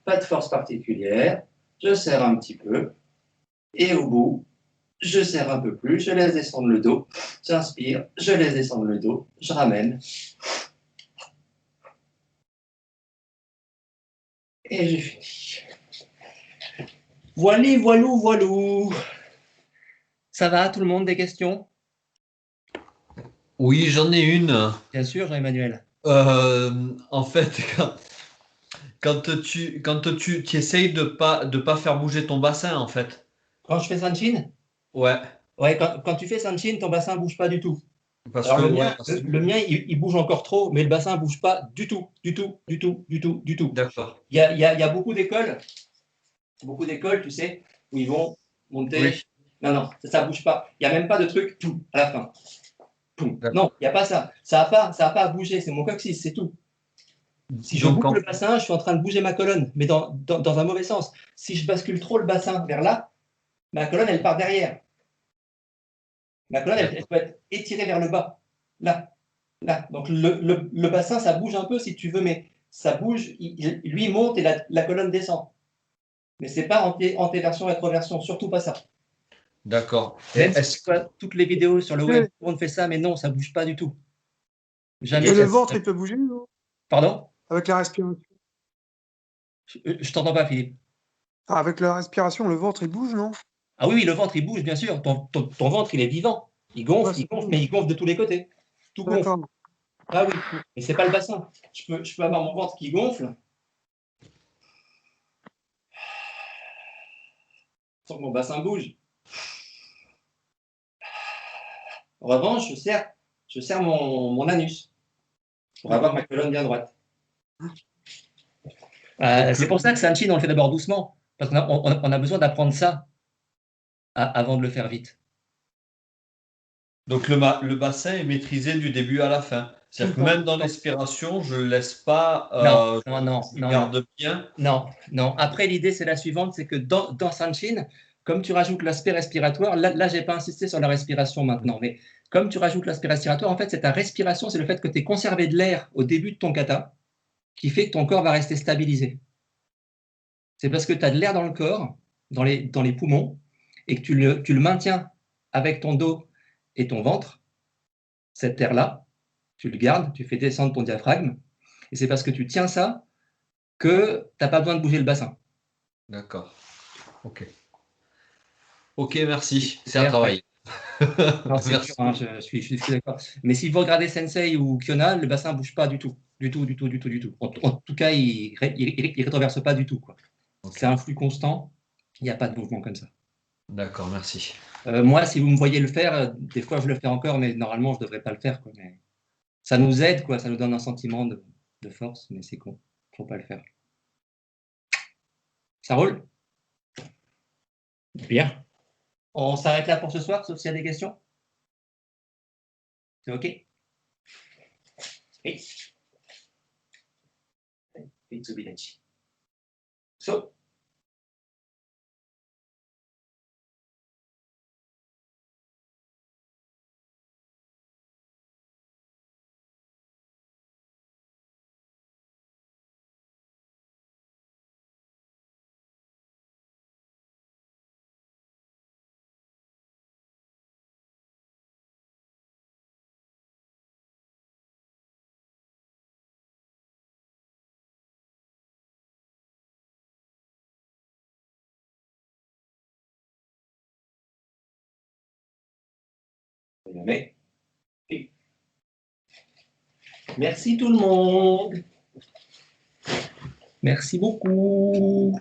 Pas de force particulière, je serre un petit peu, et au bout, je serre un peu plus, je laisse descendre le dos, j'inspire, je laisse descendre le dos, je ramène, et j'ai fini. Voilou, voilou, voilou. Ça va, tout le monde, des questions? Oui, j'en ai une. Bien sûr, Jean-Emmanuel. En fait, quand tu essayes de pas faire bouger ton bassin, en fait. Quand je fais Sanchin? Ouais. Ouais, quand tu fais Sanchin, ton bassin ne bouge pas du tout. Parce Alors que, le mien il bouge encore trop, mais le bassin ne bouge pas du tout, du tout, du tout, du tout, du tout. D'accord. Il y a beaucoup d'écoles, tu sais, où ils vont monter. Oui. Non, ça ne bouge pas. Il n'y a même pas de truc tout à la fin. Non, il n'y a pas ça. Ça n'a pas à bouger, c'est mon coccyx, c'est tout. Si je bouge le bassin, je suis en train de bouger ma colonne, mais dans un mauvais sens. Si je bascule trop le bassin vers là, ma colonne, elle part derrière. Ma colonne, elle peut être étirée vers le bas. Là. Là, donc le bassin, ça bouge un peu si tu veux, mais ça bouge, lui monte et la colonne descend. Mais c'est pas antéversion, rétroversion, surtout pas ça. D'accord. Même si tu vois toutes les vidéos sur le web, tout le monde fait ça, mais non, ça bouge pas du tout. Jamais. Et le ventre, il peut bouger, non? Pardon? Avec la respiration. Je t'entends pas, Philippe. Ah, avec la respiration, le ventre, il bouge, non? Ah oui, le ventre, il bouge, bien sûr. Ton ventre, il est vivant. Il gonfle, mais il gonfle de tous les côtés. Tout gonfle. Ah oui, mais c'est pas le bassin. Je peux avoir mon ventre qui gonfle. Sans que mon bassin bouge. En revanche, je serre mon anus pour avoir ma colonne bien droite. C'est pour ça que Sanchin, on le fait d'abord doucement, parce qu'on a besoin d'apprendre ça avant de le faire vite. Donc le bassin est maîtrisé du début à la fin. C'est-à-dire que même dans l'expiration, je ne le laisse pas. Je garde bien. Non. Après, l'idée, c'est la suivante, c'est que dans Sanchin, comme tu rajoutes l'aspect respiratoire, là je n'ai pas insisté sur la respiration maintenant, mais comme tu rajoutes l'aspect respiratoire, en fait, c'est ta respiration, c'est le fait que tu aies conservé de l'air au début de ton kata qui fait que ton corps va rester stabilisé. C'est parce que tu as de l'air dans le corps, dans les poumons, et que tu le maintiens avec ton dos et ton ventre, cet air-là, tu le gardes, tu fais descendre ton diaphragme, et c'est parce que tu tiens ça que tu n'as pas besoin de bouger le bassin. D'accord. Ok, merci. C'est un travail. Non, c'est sûr, hein, je suis d'accord. Mais si vous regardez Sensei ou Kiona, le bassin ne bouge pas du tout. Du tout. En tout cas, il ne rétroverse pas du tout, quoi. C'est un flux constant, il n'y a pas de mouvement comme ça. D'accord, merci. Moi, si vous me voyez le faire, des fois je le fais encore, mais normalement je ne devrais pas le faire, quoi. Mais ça nous aide, quoi. Ça nous donne un sentiment de force, mais c'est con. Il ne faut pas le faire. Ça roule? Bien. On s'arrête là pour ce soir, sauf s'il y a des questions. C'est OK? So. Merci tout le monde. Merci beaucoup.